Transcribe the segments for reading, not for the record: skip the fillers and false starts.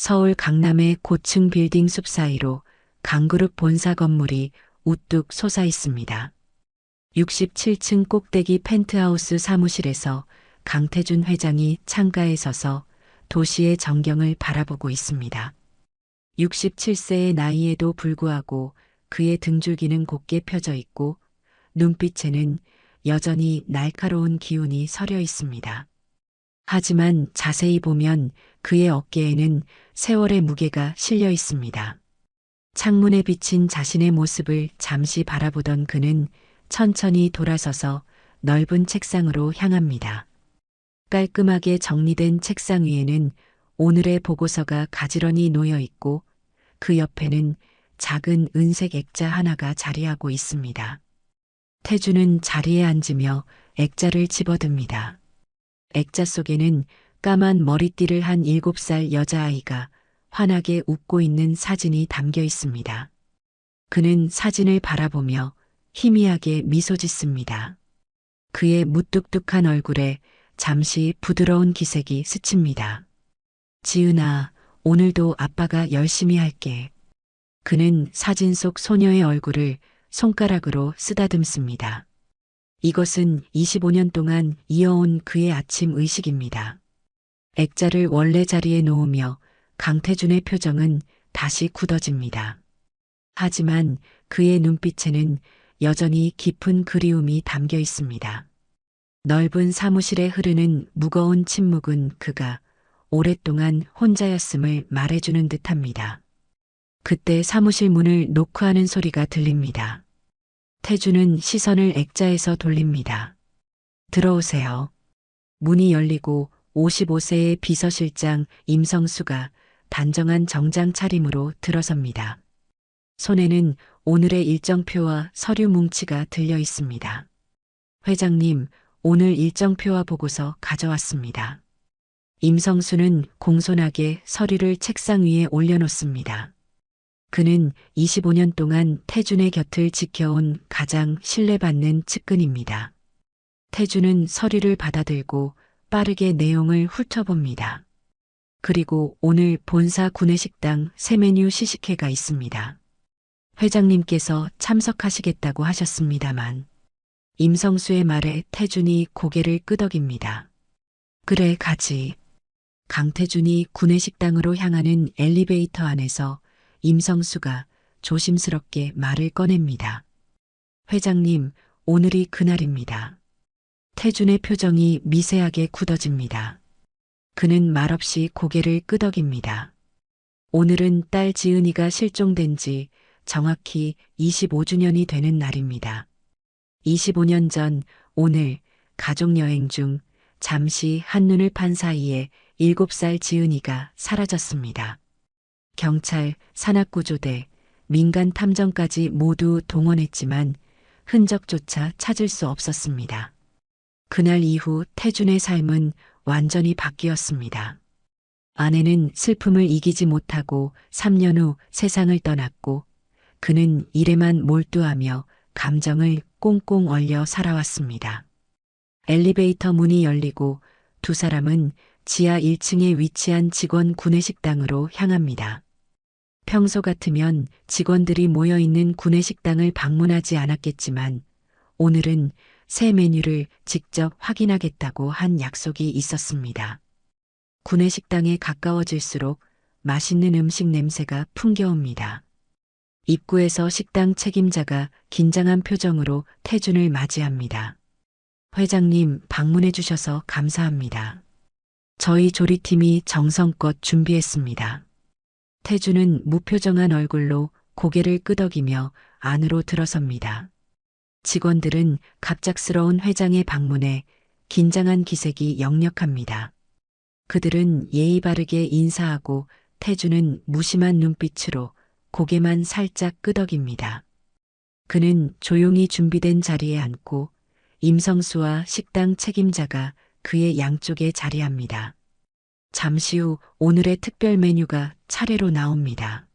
서울 강남의 고층 빌딩 숲 사이로 강그룹 본사 건물이 우뚝 솟아 있습니다. 67층 꼭대기 펜트하우스 사무실에서 강태준 회장이 창가에 서서 도시의 전경을 바라보고 있습니다. 67세의 나이에도 불구하고 그의 등줄기는 곧게 펴져 있고 눈빛에는 여전히 날카로운 기운이 서려 있습니다. 하지만 자세히 보면 그의 어깨에는 세월의 무게가 실려 있습니다. 창문에 비친 자신의 모습을 잠시 바라보던 그는 천천히 돌아서서 넓은 책상으로 향합니다. 깔끔하게 정리된 책상 위에는 오늘의 보고서가 가지런히 놓여 있고 그 옆에는 작은 은색 액자 하나가 자리하고 있습니다. 태주는 자리에 앉으며 액자를 집어듭니다. 액자 속에는 까만 머리띠를 한 7살 여자아이가 환하게 웃고 있는 사진이 담겨 있습니다. 그는 사진을 바라보며 희미하게 미소 짓습니다. 그의 무뚝뚝한 얼굴에 잠시 부드러운 기색이 스칩니다. 지은아, 오늘도 아빠가 열심히 할게. 그는 사진 속 소녀의 얼굴을 손가락으로 쓰다듬습니다. 이것은 25년 동안 이어온 그의 아침 의식입니다. 액자를 원래 자리에 놓으며 강태준의 표정은 다시 굳어집니다. 하지만 그의 눈빛에는 여전히 깊은 그리움이 담겨 있습니다. 넓은 사무실에 흐르는 무거운 침묵은 그가 오랫동안 혼자였음을 말해주는 듯합니다. 그때 사무실 문을 노크하는 소리가 들립니다. 태주는 시선을 액자에서 돌립니다. 들어오세요. 문이 열리고 55세의 비서실장 임성수가 단정한 정장 차림으로 들어섭니다. 손에는 오늘의 일정표와 서류 뭉치가 들려 있습니다. 회장님, 오늘 일정표와 보고서 가져왔습니다. 임성수는 공손하게 서류를 책상 위에 올려놓습니다. 그는 25년 동안 태준의 곁을 지켜온 가장 신뢰받는 측근입니다. 태준은 서류를 받아들고 빠르게 내용을 훑어봅니다. 그리고 오늘 본사 구내식당 새 메뉴 시식회가 있습니다. 회장님께서 참석하시겠다고 하셨습니다만 임성수의 말에 태준이 고개를 끄덕입니다. 그래, 가지. 강태준이 구내식당으로 향하는 엘리베이터 안에서 임성수가 조심스럽게 말을 꺼냅니다. 회장님, 오늘이 그날입니다. 태준의 표정이 미세하게 굳어집니다. 그는 말없이 고개를 끄덕입니다. 오늘은 딸 지은이가 실종된 지 정확히 25주년이 되는 날입니다. 25년 전 오늘 가족여행 중 잠시 한눈을 판 사이에 7살 지은이가 사라졌습니다. 경찰, 산악구조대, 민간 탐정까지 모두 동원했지만 흔적조차 찾을 수 없었습니다. 그날 이후 태준의 삶은 완전히 바뀌었습니다. 아내는 슬픔을 이기지 못하고 3년 후 세상을 떠났고 그는 일에만 몰두하며 감정을 꽁꽁 얼려 살아왔습니다. 엘리베이터 문이 열리고 두 사람은 지하 1층에 위치한 직원 구내식당으로 향합니다. 평소 같으면 직원들이 모여있는 구내식당을 방문하지 않았겠지만 오늘은 새 메뉴를 직접 확인하겠다고 한 약속이 있었습니다. 구내식당에 가까워질수록 맛있는 음식 냄새가 풍겨옵니다. 입구에서 식당 책임자가 긴장한 표정으로 태준을 맞이합니다. 회장님, 방문해 주셔서 감사합니다. 저희 조리팀이 정성껏 준비했습니다. 태준은 무표정한 얼굴로 고개를 끄덕이며 안으로 들어섭니다. 직원들은 갑작스러운 회장의 방문에 긴장한 기색이 역력합니다. 그들은 예의 바르게 인사하고 태준은 무심한 눈빛으로 고개만 살짝 끄덕입니다. 그는 조용히 준비된 자리에 앉고 임성수와 식당 책임자가 그의 양쪽에 자리합니다. 잠시 후 오늘의 특별 메뉴가 차례로 나옵니다.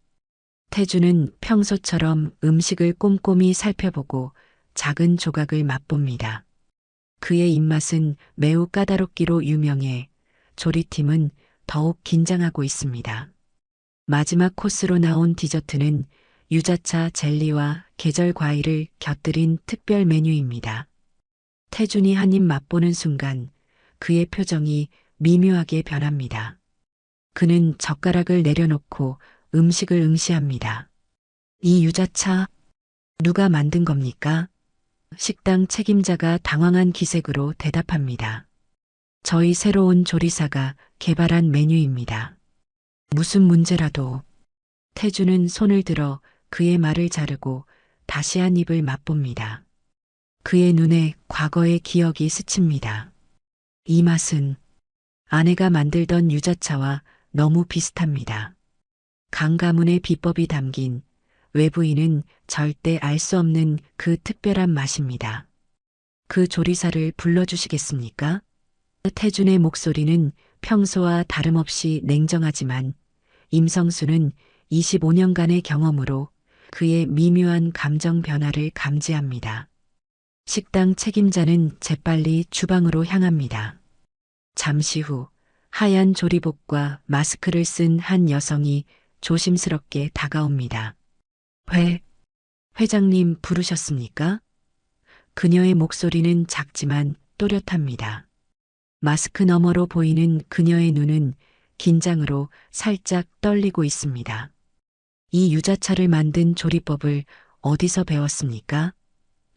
태준은 평소처럼 음식을 꼼꼼히 살펴보고 작은 조각을 맛봅니다. 그의 입맛은 매우 까다롭기로 유명해 조리팀은 더욱 긴장하고 있습니다. 마지막 코스로 나온 디저트는 유자차 젤리와 계절 과일을 곁들인 특별 메뉴입니다. 태준이 한 입 맛보는 순간 그의 표정이 미묘하게 변합니다. 그는 젓가락을 내려놓고 음식을 응시합니다. 이 유자차 누가 만든 겁니까? 식당 책임자가 당황한 기색으로 대답합니다. 저희 새로운 조리사가 개발한 메뉴입니다. 무슨 문제라도. 태주는 손을 들어 그의 말을 자르고 다시 한 입을 맛봅니다. 그의 눈에 과거의 기억이 스칩니다. 이 맛은 아내가 만들던 유자차와 너무 비슷합니다. 강 가문의 비법이 담긴 외부인은 절대 알 수 없는 그 특별한 맛입니다. 그 조리사를 불러주시겠습니까? 태준의 목소리는 평소와 다름없이 냉정하지만 임성수는 25년간의 경험으로 그의 미묘한 감정 변화를 감지합니다. 식당 책임자는 재빨리 주방으로 향합니다. 잠시 후 하얀 조리복과 마스크를 쓴 한 여성이 조심스럽게 다가옵니다. 회장님 부르셨습니까? 그녀의 목소리는 작지만 또렷합니다. 마스크 너머로 보이는 그녀의 눈은 긴장으로 살짝 떨리고 있습니다. 이 유자차를 만든 조리법을 어디서 배웠습니까?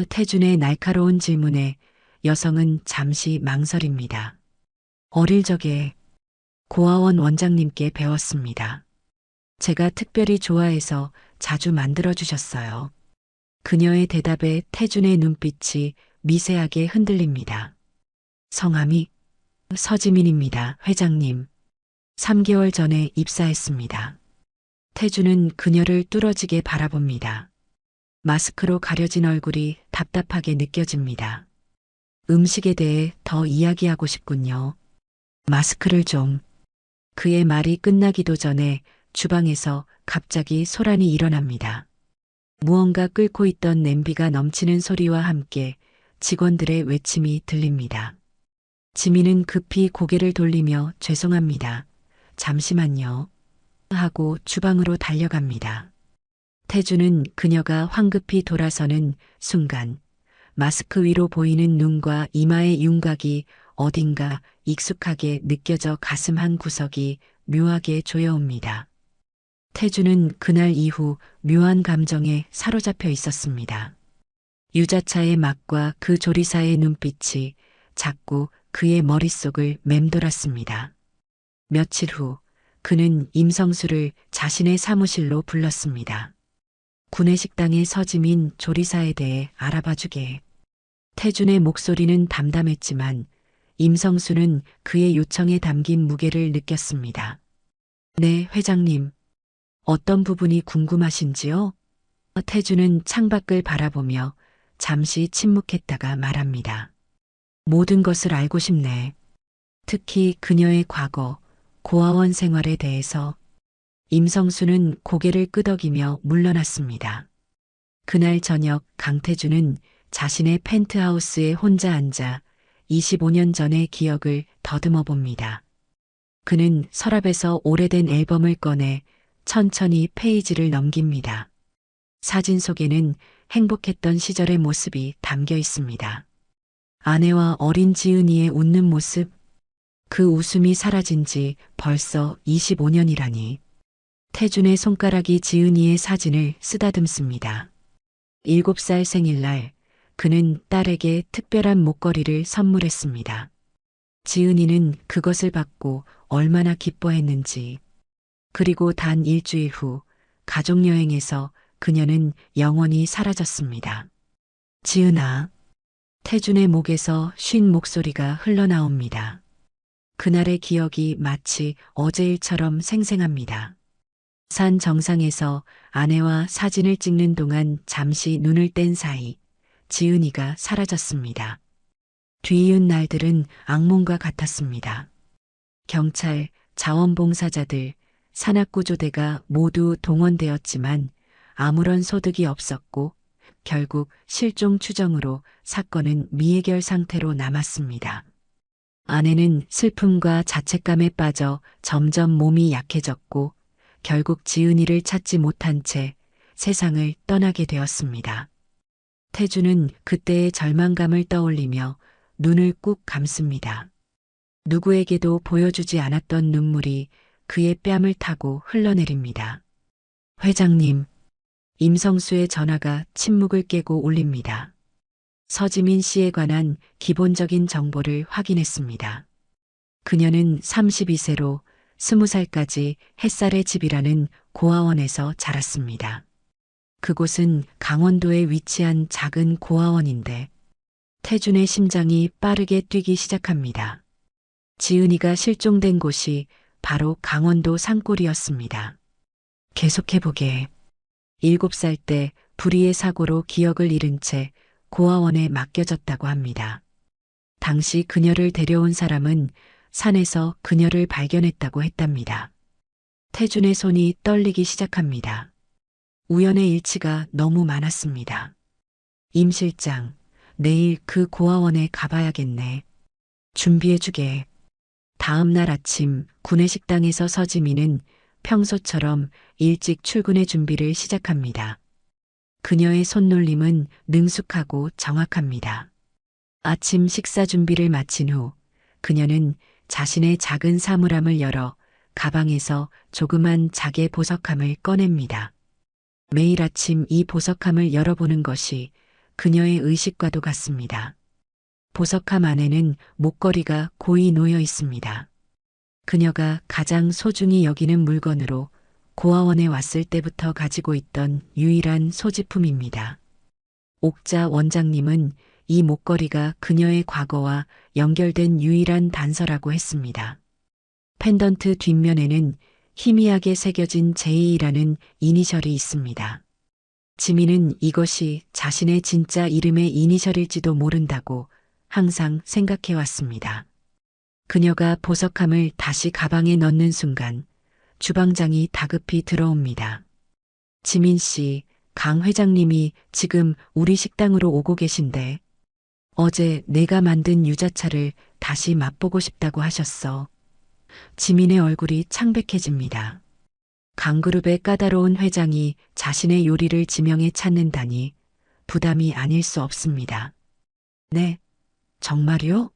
태준의 날카로운 질문에 여성은 잠시 망설입니다. 어릴 적에 고아원 원장님께 배웠습니다. 제가 특별히 좋아해서 자주 만들어 주셨어요. 그녀의 대답에 태준의 눈빛이 미세하게 흔들립니다. 성함이 서지민입니다, 회장님. 3개월 전에 입사했습니다. 태준은 그녀를 뚫어지게 바라봅니다. 마스크로 가려진 얼굴이 답답하게 느껴집니다. 음식에 대해 더 이야기하고 싶군요. 마스크를 좀. 그의 말이 끝나기도 전에 주방에서 갑자기 소란이 일어납니다. 무언가 끓고 있던 냄비가 넘치는 소리와 함께 직원들의 외침이 들립니다. 지민은 급히 고개를 돌리며 죄송합니다. 잠시만요. 하고 주방으로 달려갑니다. 태주는 그녀가 황급히 돌아서는 순간 마스크 위로 보이는 눈과 이마의 윤곽이 어딘가 익숙하게 느껴져 가슴 한 구석이 묘하게 조여옵니다. 태주는 그날 이후 묘한 감정에 사로잡혀 있었습니다. 유자차의 맛과 그 조리사의 눈빛이 자꾸 그의 머릿속을 맴돌았습니다. 며칠 후 그는 임성수를 자신의 사무실로 불렀습니다. 구내식당의 서지민 조리사에 대해 알아봐주게. 태준의 목소리는 담담했지만 임성수는 그의 요청에 담긴 무게를 느꼈습니다. 네, 회장님. 어떤 부분이 궁금하신지요? 태준은 창밖을 바라보며 잠시 침묵했다가 말합니다. 모든 것을 알고 싶네. 특히 그녀의 과거, 고아원 생활에 대해서. 임성수는 고개를 끄덕이며 물러났습니다. 그날 저녁 강태준은 자신의 펜트하우스에 혼자 앉아 25년 전의 기억을 더듬어 봅니다. 그는 서랍에서 오래된 앨범을 꺼내 천천히 페이지를 넘깁니다. 사진 속에는 행복했던 시절의 모습이 담겨 있습니다. 아내와 어린 지은이의 웃는 모습, 그 웃음이 사라진 지 벌써 25년이라니. 태준의 손가락이 지은이의 사진을 쓰다듬습니다. 7살 생일날 그는 딸에게 특별한 목걸이를 선물했습니다. 지은이는 그것을 받고 얼마나 기뻐했는지. 그리고 단 일주일 후 가족여행에서 그녀는 영원히 사라졌습니다. 지은아. 태준의 목에서 쉰 목소리가 흘러나옵니다. 그날의 기억이 마치 어제일처럼 생생합니다. 산 정상에서 아내와 사진을 찍는 동안 잠시 눈을 뗀 사이 지은이가 사라졌습니다. 뒤이은 날들은 악몽과 같았습니다. 경찰, 자원봉사자들, 산악구조대가 모두 동원되었지만 아무런 소득이 없었고 결국 실종 추정으로 사건은 미해결 상태로 남았습니다. 아내는 슬픔과 자책감에 빠져 점점 몸이 약해졌고 결국 지은이를 찾지 못한 채 세상을 떠나게 되었습니다. 태주는 그때의 절망감을 떠올리며 눈을 꾹 감습니다. 누구에게도 보여주지 않았던 눈물이 그의 뺨을 타고 흘러내립니다. 회장님, 임성수의 전화가 침묵을 깨고 울립니다. 서지민 씨에 관한 기본적인 정보를 확인했습니다. 그녀는 32세로 20살까지 햇살의 집이라는 고아원에서 자랐습니다. 그곳은 강원도에 위치한 작은 고아원인데 태준의 심장이 빠르게 뛰기 시작합니다. 지은이가 실종된 곳이 바로 강원도 산골이었습니다. 계속해보게. 7살 때 불의의 사고로 기억을 잃은 채 고아원에 맡겨졌다고 합니다. 당시 그녀를 데려온 사람은 산에서 그녀를 발견했다고 했답니다. 태준의 손이 떨리기 시작합니다. 우연의 일치가 너무 많았습니다. 임 실장, 내일 그 고아원에 가봐야겠네. 준비해주게. 다음 날 아침 구내식당에서 서지민은 평소처럼 일찍 출근의 준비를 시작합니다. 그녀의 손놀림은 능숙하고 정확합니다. 아침 식사 준비를 마친 후 그녀는 자신의 작은 사물함을 열어 가방에서 조그만 자개 보석함을 꺼냅니다. 매일 아침 이 보석함을 열어보는 것이 그녀의 의식과도 같습니다. 보석함 안에는 목걸이가 고이 놓여 있습니다. 그녀가 가장 소중히 여기는 물건으로 고아원에 왔을 때부터 가지고 있던 유일한 소지품입니다. 옥자 원장님은 이 목걸이가 그녀의 과거와 연결된 유일한 단서라고 했습니다. 펜던트 뒷면에는 희미하게 새겨진 J라는 이니셜이 있습니다. 지민은 이것이 자신의 진짜 이름의 이니셜일지도 모른다고 항상 생각해왔습니다. 그녀가 보석함을 다시 가방에 넣는 순간 주방장이 다급히 들어옵니다. 지민 씨, 강 회장님이 지금 우리 식당으로 오고 계신데 어제 내가 만든 유자차를 다시 맛보고 싶다고 하셨어. 지민의 얼굴이 창백해집니다. 강그룹의 까다로운 회장이 자신의 요리를 지명해 찾는다니 부담이 아닐 수 없습니다. 네, 정말요?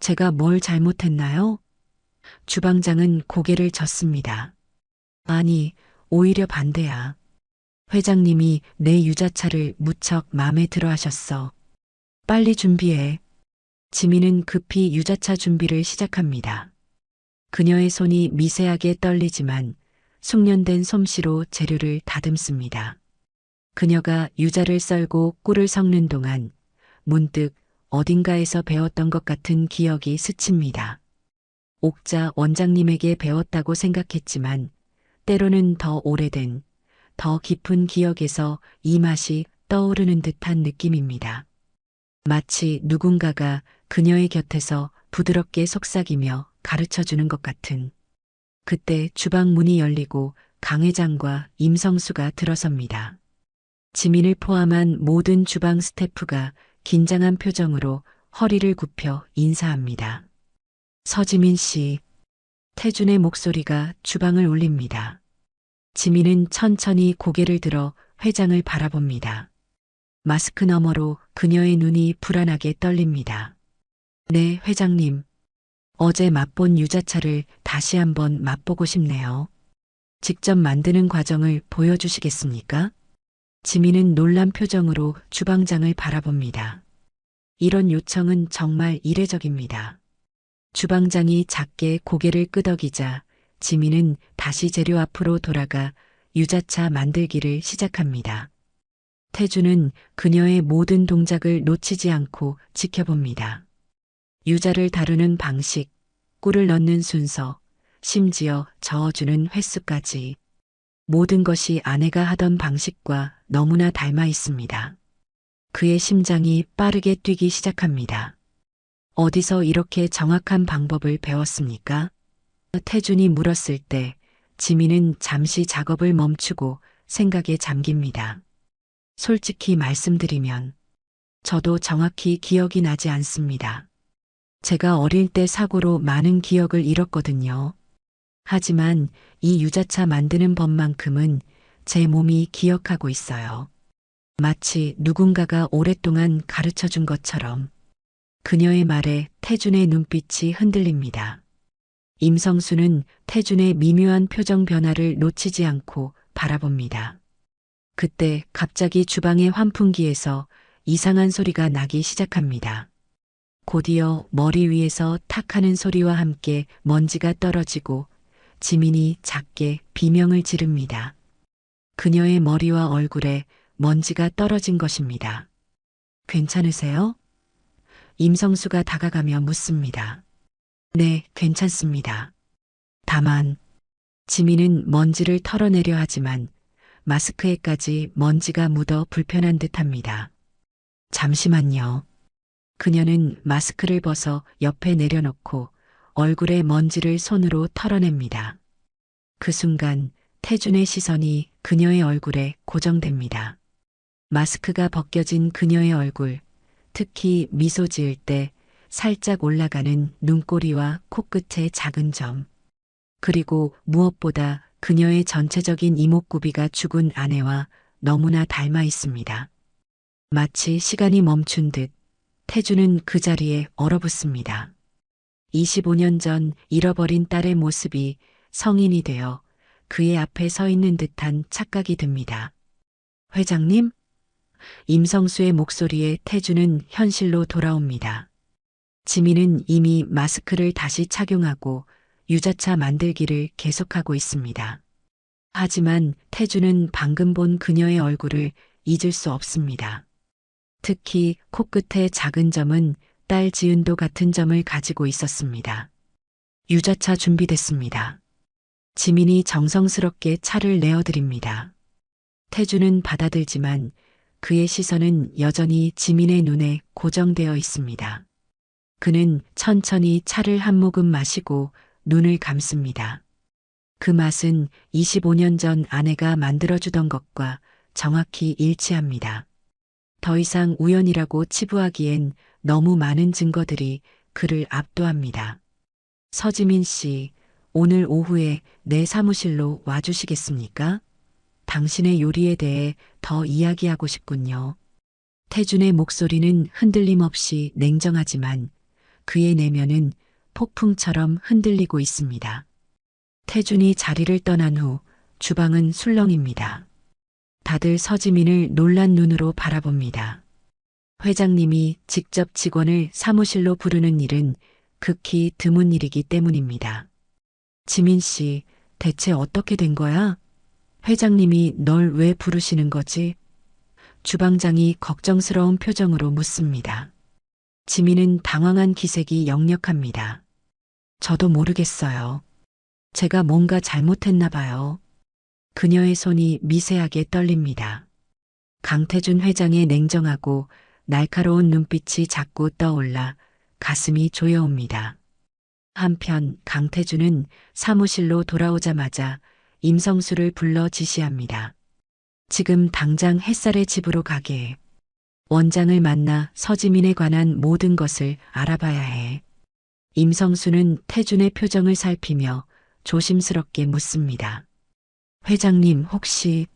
제가 뭘 잘못했나요? 주방장은 고개를 젓습니다. 아니, 오히려 반대야. 회장님이 내 유자차를 무척 마음에 들어 하셨어. 빨리 준비해. 지민은 급히 유자차 준비를 시작합니다. 그녀의 손이 미세하게 떨리지만 숙련된 솜씨로 재료를 다듬습니다. 그녀가 유자를 썰고 꿀을 섞는 동안 문득 어딘가에서 배웠던 것 같은 기억이 스칩니다. 옥자 원장님에게 배웠다고 생각했지만 때로는 더 오래된, 더 깊은 기억에서 이 맛이 떠오르는 듯한 느낌입니다. 마치 누군가가 그녀의 곁에서 부드럽게 속삭이며 가르쳐주는 것 같은. 그때 주방 문이 열리고 강 회장과 임성수가 들어섭니다. 지민을 포함한 모든 주방 스태프가 긴장한 표정으로 허리를 굽혀 인사합니다. 서지민 씨, 태준의 목소리가 주방을 울립니다. 지민은 천천히 고개를 들어 회장을 바라봅니다. 마스크 너머로 그녀의 눈이 불안하게 떨립니다. 네, 회장님. 어제 맛본 유자차를 다시 한번 맛보고 싶네요. 직접 만드는 과정을 보여주시겠습니까? 지민은 놀란 표정으로 주방장을 바라봅니다. 이런 요청은 정말 이례적입니다. 주방장이 작게 고개를 끄덕이자 지민은 다시 재료 앞으로 돌아가 유자차 만들기를 시작합니다. 태주는 그녀의 모든 동작을 놓치지 않고 지켜봅니다. 유자를 다루는 방식, 꿀을 넣는 순서, 심지어 저어주는 횟수까지 모든 것이 아내가 하던 방식과 너무나 닮아 있습니다. 그의 심장이 빠르게 뛰기 시작합니다. 어디서 이렇게 정확한 방법을 배웠습니까? 태준이 물었을 때 지민은 잠시 작업을 멈추고 생각에 잠깁니다. 솔직히 말씀드리면 저도 정확히 기억이 나지 않습니다. 제가 어릴 때 사고로 많은 기억을 잃었거든요. 하지만 이 유자차 만드는 법만큼은 제 몸이 기억하고 있어요. 마치 누군가가 오랫동안 가르쳐 준 것처럼. 그녀의 말에 태준의 눈빛이 흔들립니다. 임성수는 태준의 미묘한 표정 변화를 놓치지 않고 바라봅니다. 그때 갑자기 주방의 환풍기에서 이상한 소리가 나기 시작합니다. 곧이어 머리 위에서 탁 하는 소리와 함께 먼지가 떨어지고 지민이 작게 비명을 지릅니다. 그녀의 머리와 얼굴에 먼지가 떨어진 것입니다. 괜찮으세요? 임성수가 다가가며 묻습니다. 네, 괜찮습니다. 다만, 지민은 먼지를 털어내려 하지만 마스크에까지 먼지가 묻어 불편한 듯합니다. 잠시만요. 그녀는 마스크를 벗어 옆에 내려놓고 얼굴에 먼지를 손으로 털어냅니다. 그 순간 태준의 시선이 그녀의 얼굴에 고정됩니다. 마스크가 벗겨진 그녀의 얼굴, 특히 미소 지을 때 살짝 올라가는 눈꼬리와 코끝의 작은 점, 그리고 무엇보다 그녀의 전체적인 이목구비가 죽은 아내와 너무나 닮아 있습니다. 마치 시간이 멈춘 듯 태주는 그 자리에 얼어붙습니다. 25년 전 잃어버린 딸의 모습이 성인이 되어 그의 앞에 서 있는 듯한 착각이 듭니다. 회장님? 임성수의 목소리에 태주는 현실로 돌아옵니다. 지민은 이미 마스크를 다시 착용하고 유자차 만들기를 계속하고 있습니다. 하지만 태주는 방금 본 그녀의 얼굴을 잊을 수 없습니다. 특히 코끝의 작은 점은 딸 지은도 같은 점을 가지고 있었습니다. 유자차 준비됐습니다. 지민이 정성스럽게 차를 내어드립니다. 태주는 받아들지만 그의 시선은 여전히 지민의 눈에 고정되어 있습니다. 그는 천천히 차를 한 모금 마시고 눈을 감습니다. 그 맛은 25년 전 아내가 만들어주던 것과 정확히 일치합니다. 더 이상 우연이라고 치부하기엔 너무 많은 증거들이 그를 압도합니다. 서지민 씨, 오늘 오후에 내 사무실로 와주시겠습니까? 당신의 요리에 대해 더 이야기하고 싶군요. 태준의 목소리는 흔들림 없이 냉정하지만 그의 내면은 폭풍처럼 흔들리고 있습니다. 태준이 자리를 떠난 후 주방은 술렁입니다. 다들 서지민을 놀란 눈으로 바라봅니다. 회장님이 직접 직원을 사무실로 부르는 일은 극히 드문 일이기 때문입니다. 지민 씨, 대체 어떻게 된 거야? 회장님이 널 왜 부르시는 거지? 주방장이 걱정스러운 표정으로 묻습니다. 지민은 당황한 기색이 역력합니다. 저도 모르겠어요. 제가 뭔가 잘못했나 봐요. 그녀의 손이 미세하게 떨립니다. 강태준 회장의 냉정하고 날카로운 눈빛이 자꾸 떠올라 가슴이 조여옵니다. 한편 강태준은 사무실로 돌아오자마자 임성수를 불러 지시합니다. 지금 당장 햇살의 집으로 가게 해. 원장을 만나 서지민에 관한 모든 것을 알아봐야 해. 임성수는 태준의 표정을 살피며 조심스럽게 묻습니다. 회장님 혹시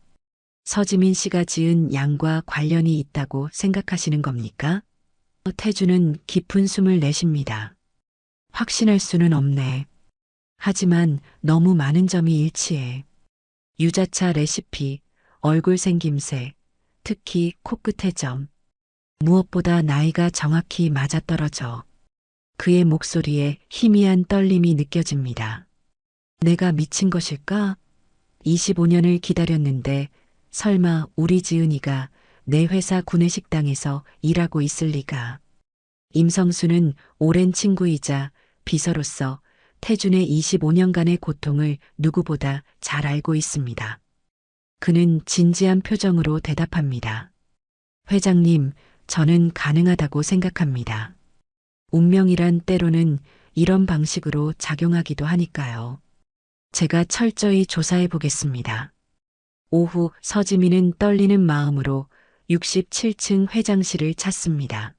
서지민 씨가 지은 양과 관련이 있다고 생각하시는 겁니까? 태준은 깊은 숨을 내쉽니다. 확신할 수는 없네. 하지만 너무 많은 점이 일치해. 유자차 레시피, 얼굴 생김새, 특히 코끝의 점. 무엇보다 나이가 정확히 맞아떨어져. 그의 목소리에 희미한 떨림이 느껴집니다. 내가 미친 것일까? 25년을 기다렸는데 설마 우리 지은이가 내 회사 구내식당에서 일하고 있을 리가. 임성수는 오랜 친구이자 비서로서 태준의 25년간의 고통을 누구보다 잘 알고 있습니다. 그는 진지한 표정으로 대답합니다. 회장님, 저는 가능하다고 생각합니다. 운명이란 때로는 이런 방식으로 작용하기도 하니까요. 제가 철저히 조사해 보겠습니다. 오후 서지민은 떨리는 마음으로 67층 회장실을 찾습니다.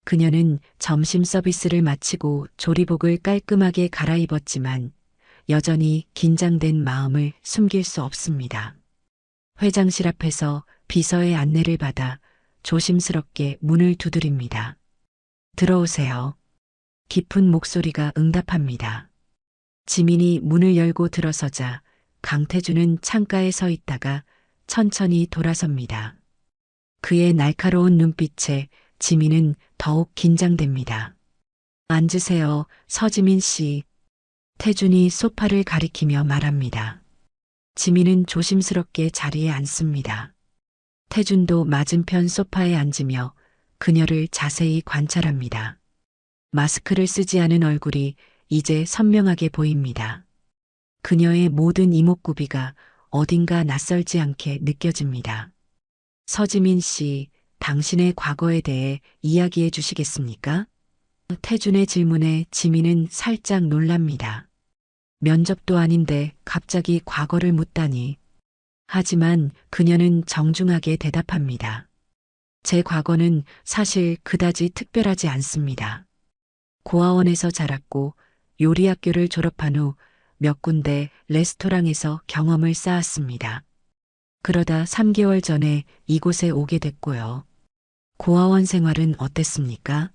그녀는 점심 서비스를 마치고 조리복을 깔끔하게 갈아입었지만 여전히 긴장된 마음을 숨길 수 없습니다. 회장실 앞에서 비서의 안내를 받아 조심스럽게 문을 두드립니다. 들어오세요. 깊은 목소리가 응답합니다. 지민이 문을 열고 들어서자 강태준은 창가에 서 있다가 천천히 돌아섭니다. 그의 날카로운 눈빛에 지민은 더욱 긴장됩니다. 앉으세요, 서지민 씨. 태준이 소파를 가리키며 말합니다. 지민은 조심스럽게 자리에 앉습니다. 태준도 맞은편 소파에 앉으며 그녀를 자세히 관찰합니다. 마스크를 쓰지 않은 얼굴이 이제 선명하게 보입니다. 그녀의 모든 이목구비가 어딘가 낯설지 않게 느껴집니다. 서지민 씨, 당신의 과거에 대해 이야기해 주시겠습니까? 태준의 질문에 지민은 살짝 놀랍니다. 면접도 아닌데 갑자기 과거를 묻다니. 하지만 그녀는 정중하게 대답합니다. 제 과거는 사실 그다지 특별하지 않습니다. 고아원에서 자랐고 요리학교를 졸업한 후 몇 군데 레스토랑에서 경험을 쌓았습니다. 그러다 3개월 전에 이곳에 오게 됐고요. 고아원 생활은 어땠습니까?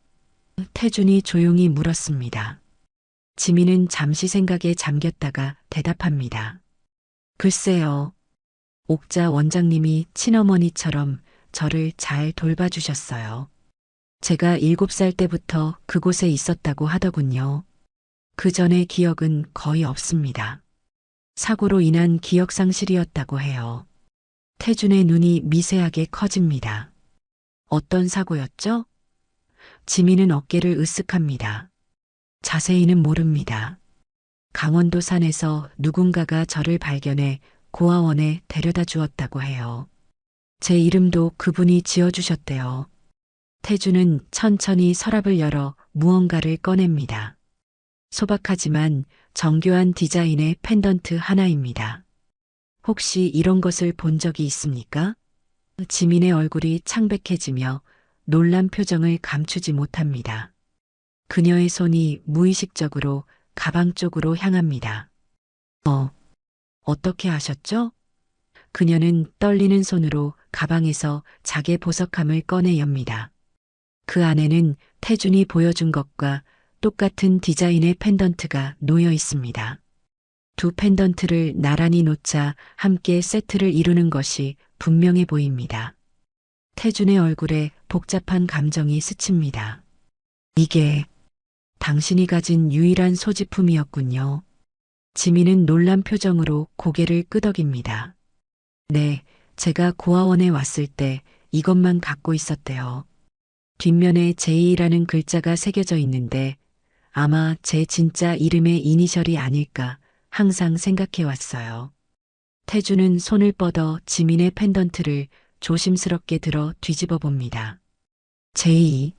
태준이 조용히 물었습니다. 지민은 잠시 생각에 잠겼다가 대답합니다. 글쎄요. 옥자 원장님이 친어머니처럼 저를 잘 돌봐주셨어요. 제가 7살 때부터 그곳에 있었다고 하더군요. 그 전의 기억은 거의 없습니다. 사고로 인한 기억 상실이었다고 해요. 태준의 눈이 미세하게 커집니다. 어떤 사고였죠? 지민은 어깨를 으쓱합니다. 자세히는 모릅니다. 강원도 산에서 누군가가 저를 발견해 고아원에 데려다 주었다고 해요. 제 이름도 그분이 지어주셨대요. 태준은 천천히 서랍을 열어 무언가를 꺼냅니다. 소박하지만 정교한 디자인의 펜던트 하나입니다. 혹시 이런 것을 본 적이 있습니까? 지민의 얼굴이 창백해지며 놀란 표정을 감추지 못합니다. 그녀의 손이 무의식적으로 가방 쪽으로 향합니다. 어떻게 아셨죠? 그녀는 떨리는 손으로 가방에서 자개 보석함을 꺼내 엽니다. 그 안에는 태준이 보여준 것과 똑같은 디자인의 펜던트가 놓여 있습니다. 두 펜던트를 나란히 놓자 함께 세트를 이루는 것이 분명해 보입니다. 태준의 얼굴에 복잡한 감정이 스칩니다. 이게 당신이 가진 유일한 소지품이었군요. 지민은 놀란 표정으로 고개를 끄덕입니다. 네, 제가 고아원에 왔을 때 이것만 갖고 있었대요. 뒷면에 제이라는 글자가 새겨져 있는데 아마 제 진짜 이름의 이니셜이 아닐까 항상 생각해 왔어요. 태준은 손을 뻗어 지민의 펜던트를 조심스럽게 들어 뒤집어 봅니다. 제이,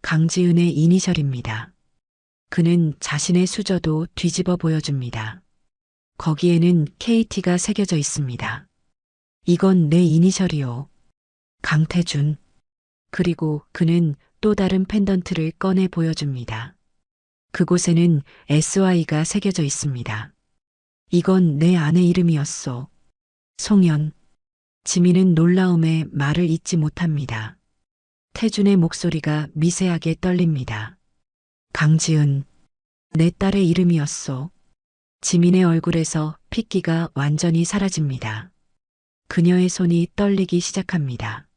강지은의 이니셜입니다. 그는 자신의 수저도 뒤집어 보여줍니다. 거기에는 KT가 새겨져 있습니다. 이건 내 이니셜이요. 강태준. 그리고 그는 또 다른 펜던트를 꺼내 보여줍니다. 그곳에는 SY가 새겨져 있습니다. 이건 내 아내 이름이었소. 송연. 지민은 놀라움에 말을 잇지 못합니다. 태준의 목소리가 미세하게 떨립니다. 강지은. 내 딸의 이름이었소. 지민의 얼굴에서 핏기가 완전히 사라집니다. 그녀의 손이 떨리기 시작합니다.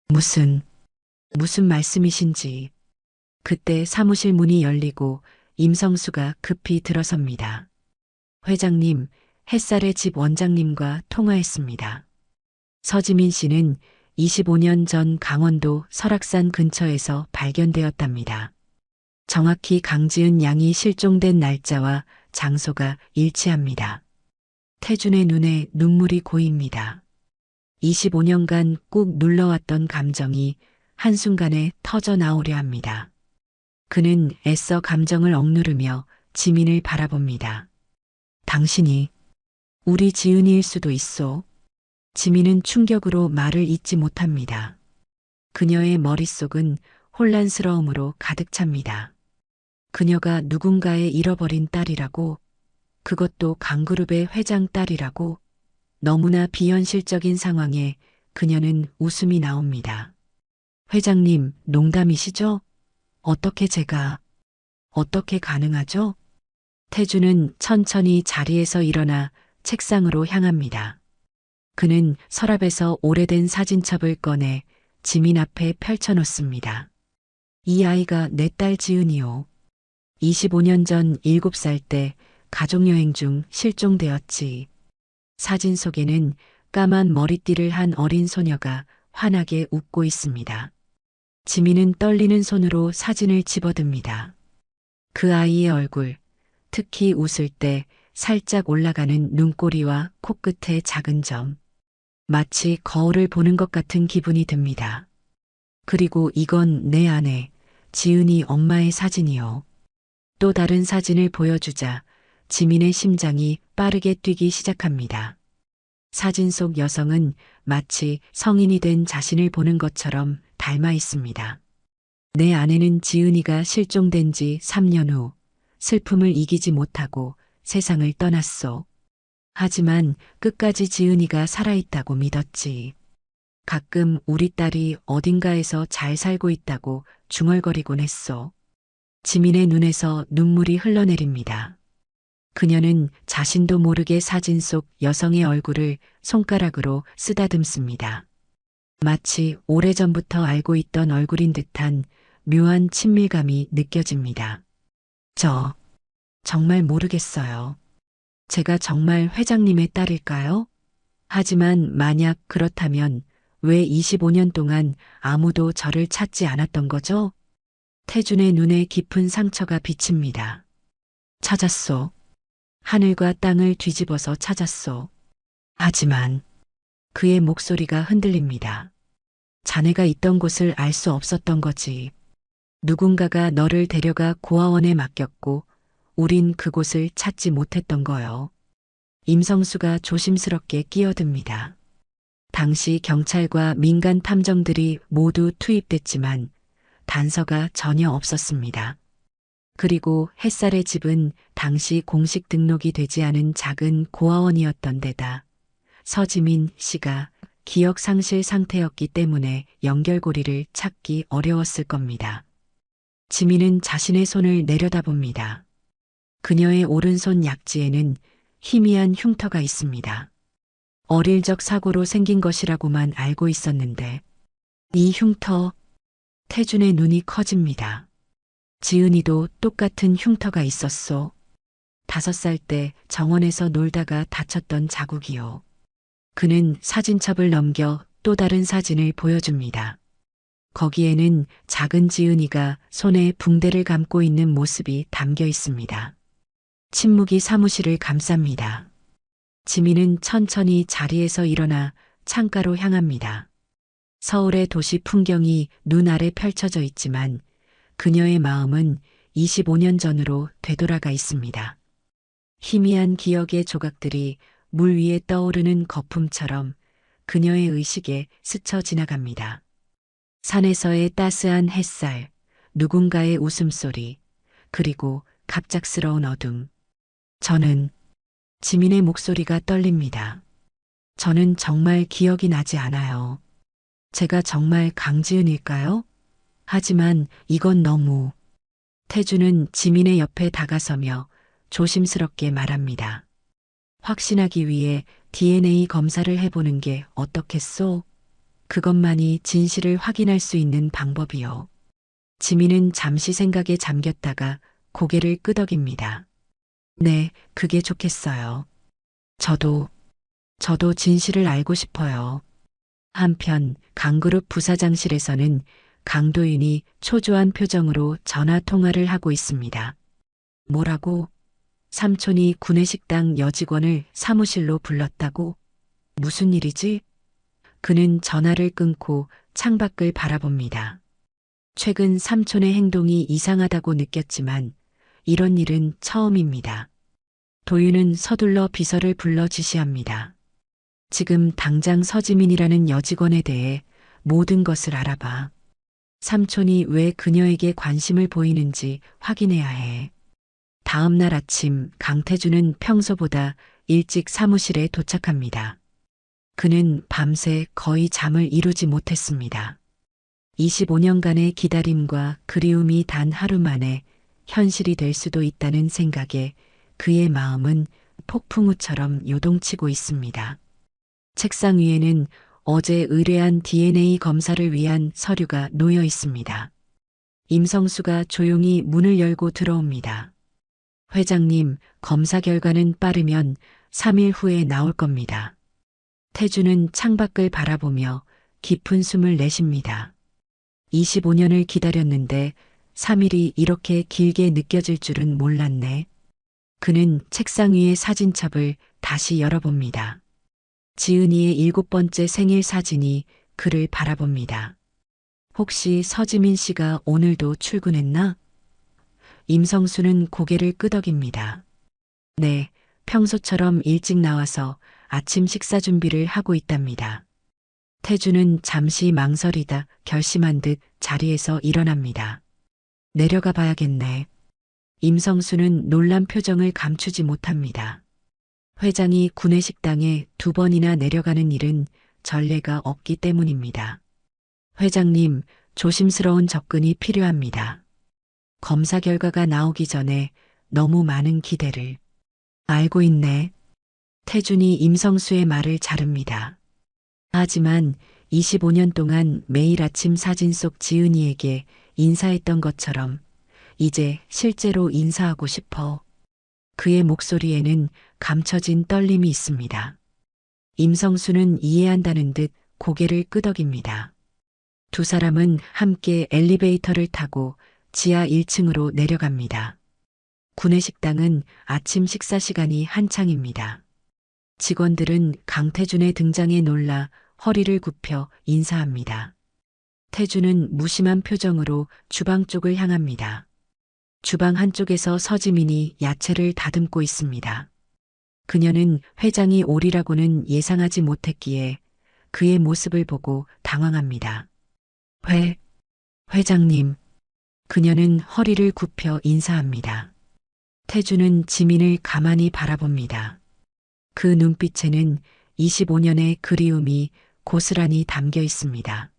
무슨 말씀이신지. 그때 사무실 문이 열리고 임성수가 급히 들어섭니다. 회장님, 햇살의 집 원장님과 통화했습니다. 서지민 씨는 25년 전 강원도 설악산 근처에서 발견되었답니다. 정확히 강지은 양이 실종된 날짜와 장소가 일치합니다. 태준의 눈에 눈물이 고입니다. 25년간 꾹 눌러왔던 감정이 한순간에 터져 나오려 합니다. 그는 애써 감정을 억누르며 지민을 바라봅니다. 당신이 우리 지은이일 수도 있소. 지민은 충격으로 말을 잇지 못합니다. 그녀의 머릿속은 혼란스러움으로 가득 찹니다. 그녀가 누군가의 잃어버린 딸이라고. 그것도 강그룹의 회장 딸이라고. 너무나 비현실적인 상황에 그녀는 웃음이 나옵니다. 회장님, 농담이시죠? 어떻게 가능하죠? 태주는 천천히 자리에서 일어나 책상으로 향합니다. 그는 서랍에서 오래된 사진첩을 꺼내 지민 앞에 펼쳐놓습니다. 이 아이가 내 딸 지은이요. 25년 전 7살 때 가족여행 중 실종되었지. 사진 속에는 까만 머리띠를 한 어린 소녀가 환하게 웃고 있습니다. 지민은 떨리는 손으로 사진을 집어듭니다. 그 아이의 얼굴, 특히 웃을 때 살짝 올라가는 눈꼬리와 코끝의 작은 점. 마치 거울을 보는 것 같은 기분이 듭니다. 그리고 이건 내 아내, 지은이 엄마의 사진이요. 또 다른 사진을 보여주자 지민의 심장이 빠르게 뛰기 시작합니다. 사진 속 여성은 마치 성인이 된 자신을 보는 것처럼 닮아 있습니다. 내 아내는 지은이가 실종된 지 3년 후 슬픔을 이기지 못하고 세상을 떠났소. 하지만 끝까지 지은이가 살아있다고 믿었지. 가끔 우리 딸이 어딘가에서 잘 살고 있다고 중얼거리곤 했소. 지민의 눈에서 눈물이 흘러내립니다. 그녀는 자신도 모르게 사진 속 여성의 얼굴을 손가락으로 쓰다듬습니다. 마치 오래전부터 알고 있던 얼굴인 듯한 묘한 친밀감이 느껴집니다. 정말 모르겠어요. 제가 정말 회장님의 딸일까요? 하지만 만약 그렇다면 왜 25년 동안 아무도 저를 찾지 않았던 거죠? 태준의 눈에 깊은 상처가 비칩니다. 찾았소. 하늘과 땅을 뒤집어서 찾았소. 하지만 그의 목소리가 흔들립니다. 자네가 있던 곳을 알 수 없었던 거지. 누군가가 너를 데려가 고아원에 맡겼고 우린 그곳을 찾지 못했던 거요. 임성수가 조심스럽게 끼어듭니다. 당시 경찰과 민간 탐정들이 모두 투입됐지만 단서가 전혀 없었습니다. 그리고 햇살의 집은 당시 공식 등록이 되지 않은 작은 고아원이었던 데다 서지민 씨가 기억 상실 상태였기 때문에 연결고리를 찾기 어려웠을 겁니다. 지민은 자신의 손을 내려다봅니다. 그녀의 오른손 약지에는 희미한 흉터가 있습니다. 어릴 적 사고로 생긴 것이라고만 알고 있었는데 이 흉터, 태준의 눈이 커집니다. 지은이도 똑같은 흉터가 있었소. 5살 때 정원에서 놀다가 다쳤던 자국이요. 그는 사진첩을 넘겨 또 다른 사진을 보여줍니다. 거기에는 작은 지은이가 손에 붕대를 감고 있는 모습이 담겨 있습니다. 침묵이 사무실을 감쌉니다. 지민은 천천히 자리에서 일어나 창가로 향합니다. 서울의 도시 풍경이 눈 아래 펼쳐져 있지만 그녀의 마음은 25년 전으로 되돌아가 있습니다. 희미한 기억의 조각들이 물 위에 떠오르는 거품처럼 그녀의 의식에 스쳐 지나갑니다. 산에서의 따스한 햇살, 누군가의 웃음소리, 그리고 갑작스러운 어둠. 지민의 목소리가 떨립니다. 저는 정말 기억이 나지 않아요. 제가 정말 강지은일까요? 하지만 이건 너무. 태주는 지민의 옆에 다가서며 조심스럽게 말합니다. 확신하기 위해 DNA 검사를 해보는 게 어떻겠소? 그것만이 진실을 확인할 수 있는 방법이요. 지민은 잠시 생각에 잠겼다가 고개를 끄덕입니다. 네, 그게 좋겠어요. 저도 진실을 알고 싶어요. 한편 강그룹 부사장실에서는 강도윤이 초조한 표정으로 전화 통화를 하고 있습니다. 뭐라고? 삼촌이 구내식당 여직원을 사무실로 불렀다고? 무슨 일이지? 그는 전화를 끊고 창밖을 바라봅니다. 최근 삼촌의 행동이 이상하다고 느꼈지만 이런 일은 처음입니다. 도윤은 서둘러 비서를 불러 지시합니다. 지금 당장 서지민이라는 여직원에 대해 모든 것을 알아봐. 삼촌이 왜 그녀에게 관심을 보이는지 확인해야 해. 다음 날 아침 강태준은 평소보다 일찍 사무실에 도착합니다. 그는 밤새 거의 잠을 이루지 못했습니다. 25년간의 기다림과 그리움이 단 하루 만에 현실이 될 수도 있다는 생각에 그의 마음은 폭풍우처럼 요동치고 있습니다. 책상 위에는 어제 의뢰한 DNA 검사를 위한 서류가 놓여 있습니다. 임성수가 조용히 문을 열고 들어옵니다. 회장님, 검사 결과는 빠르면 3일 후에 나올 겁니다. 태주는 창밖을 바라보며 깊은 숨을 내쉽니다. 25년을 기다렸는데 3일이 이렇게 길게 느껴질 줄은 몰랐네. 그는 책상 위의 사진첩을 다시 열어봅니다. 지은이의 7번째 생일 사진이 그를 바라봅니다. 혹시 서지민 씨가 오늘도 출근했나? 임성수는 고개를 끄덕입니다. 네, 평소처럼 일찍 나와서 아침 식사 준비를 하고 있답니다. 태주는 잠시 망설이다 결심한 듯 자리에서 일어납니다. 내려가 봐야겠네. 임성수는 놀란 표정을 감추지 못합니다. 회장이 구내식당에 2번이나 내려가는 일은 전례가 없기 때문입니다. 회장님, 조심스러운 접근이 필요합니다. 검사 결과가 나오기 전에 너무 많은 기대를. 알고 있네. 태준이 임성수의 말을 자릅니다. 하지만 25년 동안 매일 아침 사진 속 지은이에게 인사했던 것처럼 이제 실제로 인사하고 싶어. 그의 목소리에는 감춰진 떨림이 있습니다. 임성수는 이해한다는 듯 고개를 끄덕입니다. 두 사람은 함께 엘리베이터를 타고 지하 1층으로 내려갑니다. 구내식당은 아침 식사 시간이 한창입니다. 직원들은 강태준의 등장에 놀라 허리를 굽혀 인사합니다. 태준은 무심한 표정으로 주방 쪽을 향합니다. 주방 한쪽에서 서지민이 야채를 다듬고 있습니다. 그녀는 회장이 오리라고는 예상하지 못했기에 그의 모습을 보고 당황합니다. 회장님. 그녀는 허리를 굽혀 인사합니다. 태준은 지민을 가만히 바라봅니다. 그 눈빛에는 25년의 그리움이 고스란히 담겨 있습니다.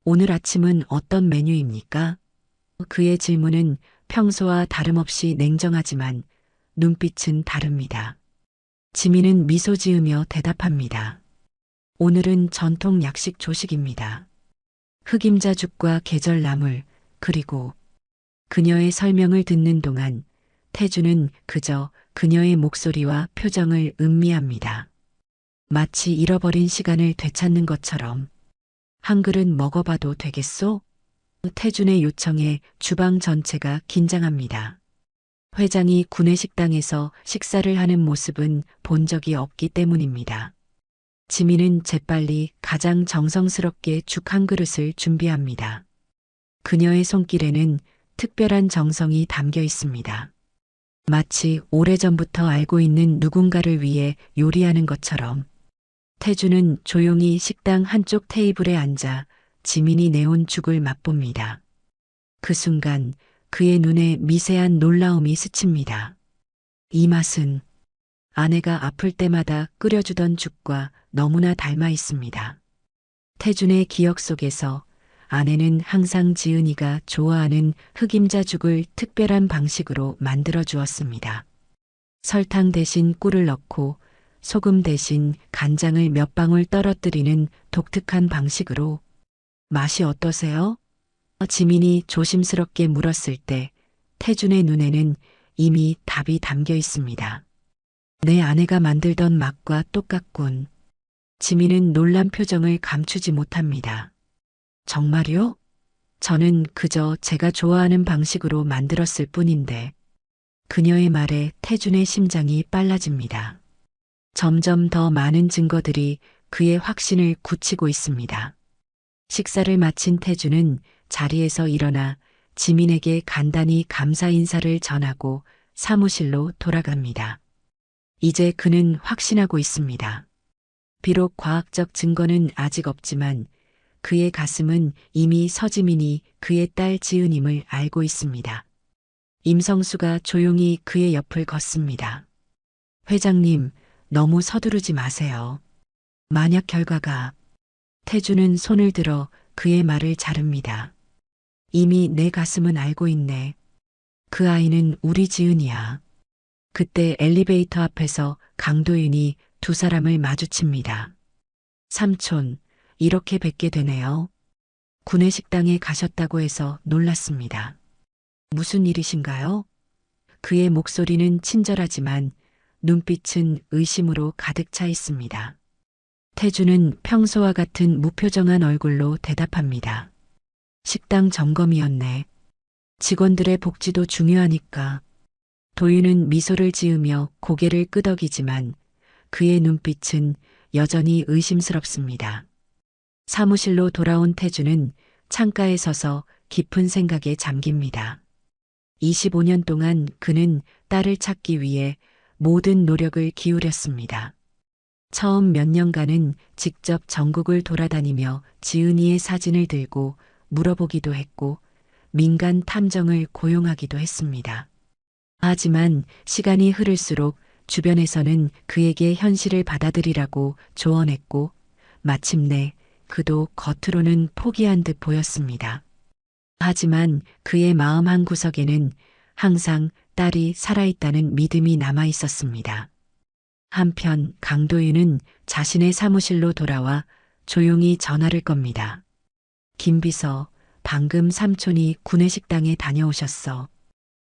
오늘 아침은 어떤 메뉴입니까? 그의 질문은 평소와 다름없이 냉정하지만 눈빛은 다릅니다. 지민은 미소 지으며 대답합니다. 오늘은 전통 약식 조식입니다. 흑임자죽과 계절나물, 그리고 그녀의 설명을 듣는 동안 태주는 그저 그녀의 목소리와 표정을 음미합니다. 마치 잃어버린 시간을 되찾는 것처럼. 한 그릇 먹어봐도 되겠소? 태준의 요청에 주방 전체가 긴장합니다. 회장이 구내식당에서 식사를 하는 모습은 본 적이 없기 때문입니다. 지민은 재빨리 가장 정성스럽게 죽 한 그릇을 준비합니다. 그녀의 손길에는 특별한 정성이 담겨 있습니다. 마치 오래전부터 알고 있는 누군가를 위해 요리하는 것처럼. 태주는 조용히 식당 한쪽 테이블에 앉아 지민이 내온 죽을 맛봅니다. 그 순간 그의 눈에 미세한 놀라움이 스칩니다. 이 맛은 아내가 아플 때마다 끓여주던 죽과 너무나 닮아 있습니다. 태준의 기억 속에서 아내는 항상 지은이가 좋아하는 흑임자죽을 특별한 방식으로 만들어 주었습니다. 설탕 대신 꿀을 넣고 소금 대신 간장을 몇 방울 떨어뜨리는 독특한 방식으로. 맛이 어떠세요? 지민이 조심스럽게 물었을 때 태준의 눈에는 이미 답이 담겨 있습니다. 내 아내가 만들던 맛과 똑같군. 지민은 놀란 표정을 감추지 못합니다. 정말요? 저는 그저 제가 좋아하는 방식으로 만들었을 뿐인데. 그녀의 말에 태준의 심장이 빨라집니다. 점점 더 많은 증거들이 그의 확신을 굳히고 있습니다. 식사를 마친 태준은 자리에서 일어나 지민에게 간단히 감사 인사를 전하고 사무실로 돌아갑니다. 이제 그는 확신하고 있습니다. 비록 과학적 증거는 아직 없지만 그의 가슴은 이미 서지민이 그의 딸 지은임을 알고 있습니다. 임성수가 조용히 그의 옆을 걷습니다. 회장님, 너무 서두르지 마세요. 만약 결과가 태주는 손을 들어 그의 말을 자릅니다. 이미 내 가슴은 알고 있네. 그 아이는 우리 지은이야. 그때 엘리베이터 앞에서 강도윤이 두 사람을 마주칩니다. 삼촌, 이렇게 뵙게 되네요. 구내식당에 가셨다고 해서 놀랐습니다. 무슨 일이신가요? 그의 목소리는 친절하지만 눈빛은 의심으로 가득 차 있습니다. 태주는 평소와 같은 무표정한 얼굴로 대답합니다. 식당 점검이었네. 직원들의 복지도 중요하니까. 도윤은 미소를 지으며 고개를 끄덕이지만 그의 눈빛은 여전히 의심스럽습니다. 사무실로 돌아온 태주는 창가에 서서 깊은 생각에 잠깁니다. 25년 동안 그는 딸을 찾기 위해 모든 노력을 기울였습니다. 처음 몇 년간은 직접 전국을 돌아다니며 지은이의 사진을 들고 물어보기도 했고 민간 탐정을 고용하기도 했습니다. 하지만 시간이 흐를수록 주변에서는 그에게 현실을 받아들이라고 조언했고 마침내 그도 겉으로는 포기한 듯 보였습니다. 하지만 그의 마음 한구석에는 항상 딸이 살아있다는 믿음이 남아 있었습니다. 한편 강도윤은 자신의 사무실로 돌아와 조용히 전화를 겁니다. 김 비서, 방금 삼촌이 구내식당에 다녀오셨어.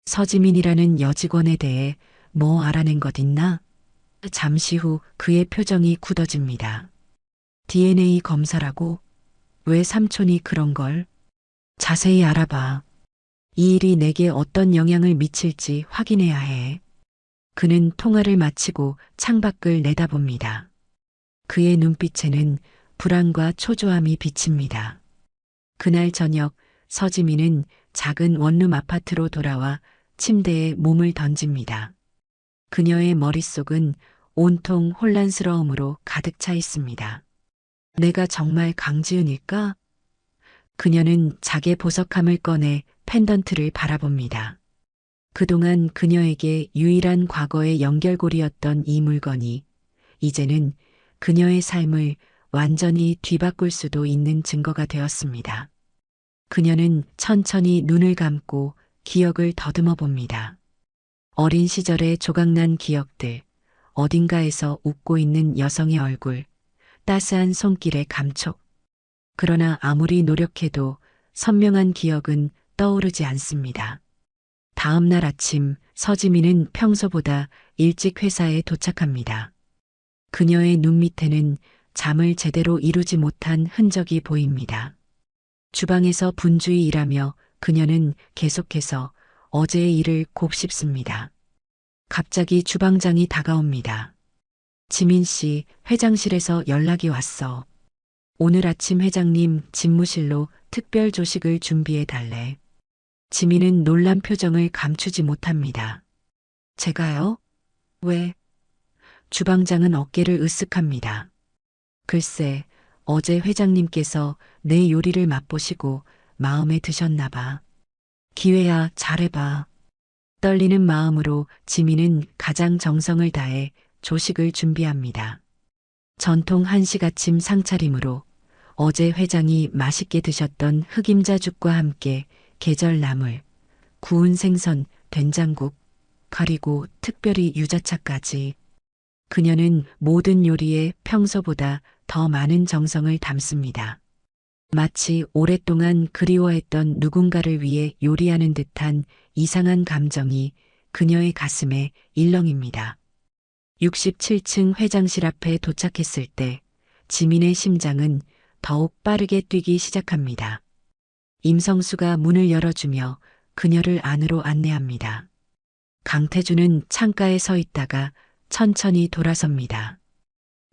서지민이라는 여직원에 대해 뭐 알아낸 것 있나? 잠시 후 그의 표정이 굳어집니다. DNA 검사라고? 왜 삼촌이 그런 걸? 자세히 알아봐. 이 일이 내게 어떤 영향을 미칠지 확인해야 해. 그는 통화를 마치고 창밖을 내다봅니다. 그의 눈빛에는 불안과 초조함이 비칩니다. 그날 저녁 서지민은 작은 원룸 아파트로 돌아와 침대에 몸을 던집니다. 그녀의 머릿속은 온통 혼란스러움으로 가득 차 있습니다. 내가 정말 강지은일까? 그녀는 자개 보석함을 꺼내 펜던트를 바라봅니다. 그동안 그녀에게 유일한 과거의 연결고리였던 이 물건이 이제는 그녀의 삶을 완전히 뒤바꿀 수도 있는 증거가 되었습니다. 그녀는 천천히 눈을 감고 기억을 더듬어 봅니다. 어린 시절의 조각난 기억들, 어딘가에서 웃고 있는 여성의 얼굴, 따스한 손길의 감촉. 그러나 아무리 노력해도 선명한 기억은 떠오르지 않습니다. 다음 날 아침 서지민은 평소보다 일찍 회사에 도착합니다. 그녀의 눈 밑에는 잠을 제대로 이루지 못한 흔적이 보입니다. 주방에서 분주히 일하며 그녀는 계속해서 어제의 일을 곱씹습니다. 갑자기 주방장이 다가옵니다. 지민 씨, 회장실에서 연락이 왔어. 오늘 아침 회장님 집무실로 특별 조식을 준비해 달래. 지민은 놀란 표정을 감추지 못합니다. 제가요? 왜? 주방장은 어깨를 으쓱합니다. 글쎄, 어제 회장님께서 내 요리를 맛보시고 마음에 드셨나 봐. 기회야, 잘해봐. 떨리는 마음으로 지민은 가장 정성을 다해 조식을 준비합니다. 전통 한식 아침 상차림으로 어제 회장이 맛있게 드셨던 흑임자죽과 함께 계절 나물, 구운 생선, 된장국, 그리고 특별히 유자차까지. 그녀는 모든 요리에 평소보다 더 많은 정성을 담습니다. 마치 오랫동안 그리워했던 누군가를 위해 요리하는 듯한 이상한 감정이 그녀의 가슴에 일렁입니다. 67층 회장실 앞에 도착했을 때 지민의 심장은 더욱 빠르게 뛰기 시작합니다. 임성수가 문을 열어주며 그녀를 안으로 안내합니다. 강태주는 창가에 서 있다가 천천히 돌아섭니다.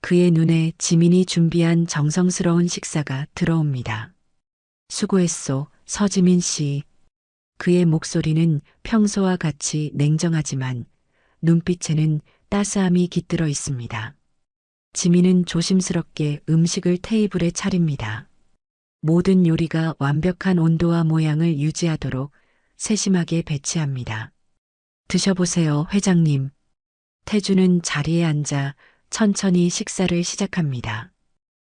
그의 눈에 지민이 준비한 정성스러운 식사가 들어옵니다. 수고했소, 서지민 씨. 그의 목소리는 평소와 같이 냉정하지만 눈빛에는 따스함이 깃들어 있습니다. 지민은 조심스럽게 음식을 테이블에 차립니다. 모든 요리가 완벽한 온도와 모양을 유지하도록 세심하게 배치합니다. 드셔보세요, 회장님. 태주는 자리에 앉아 천천히 식사를 시작합니다.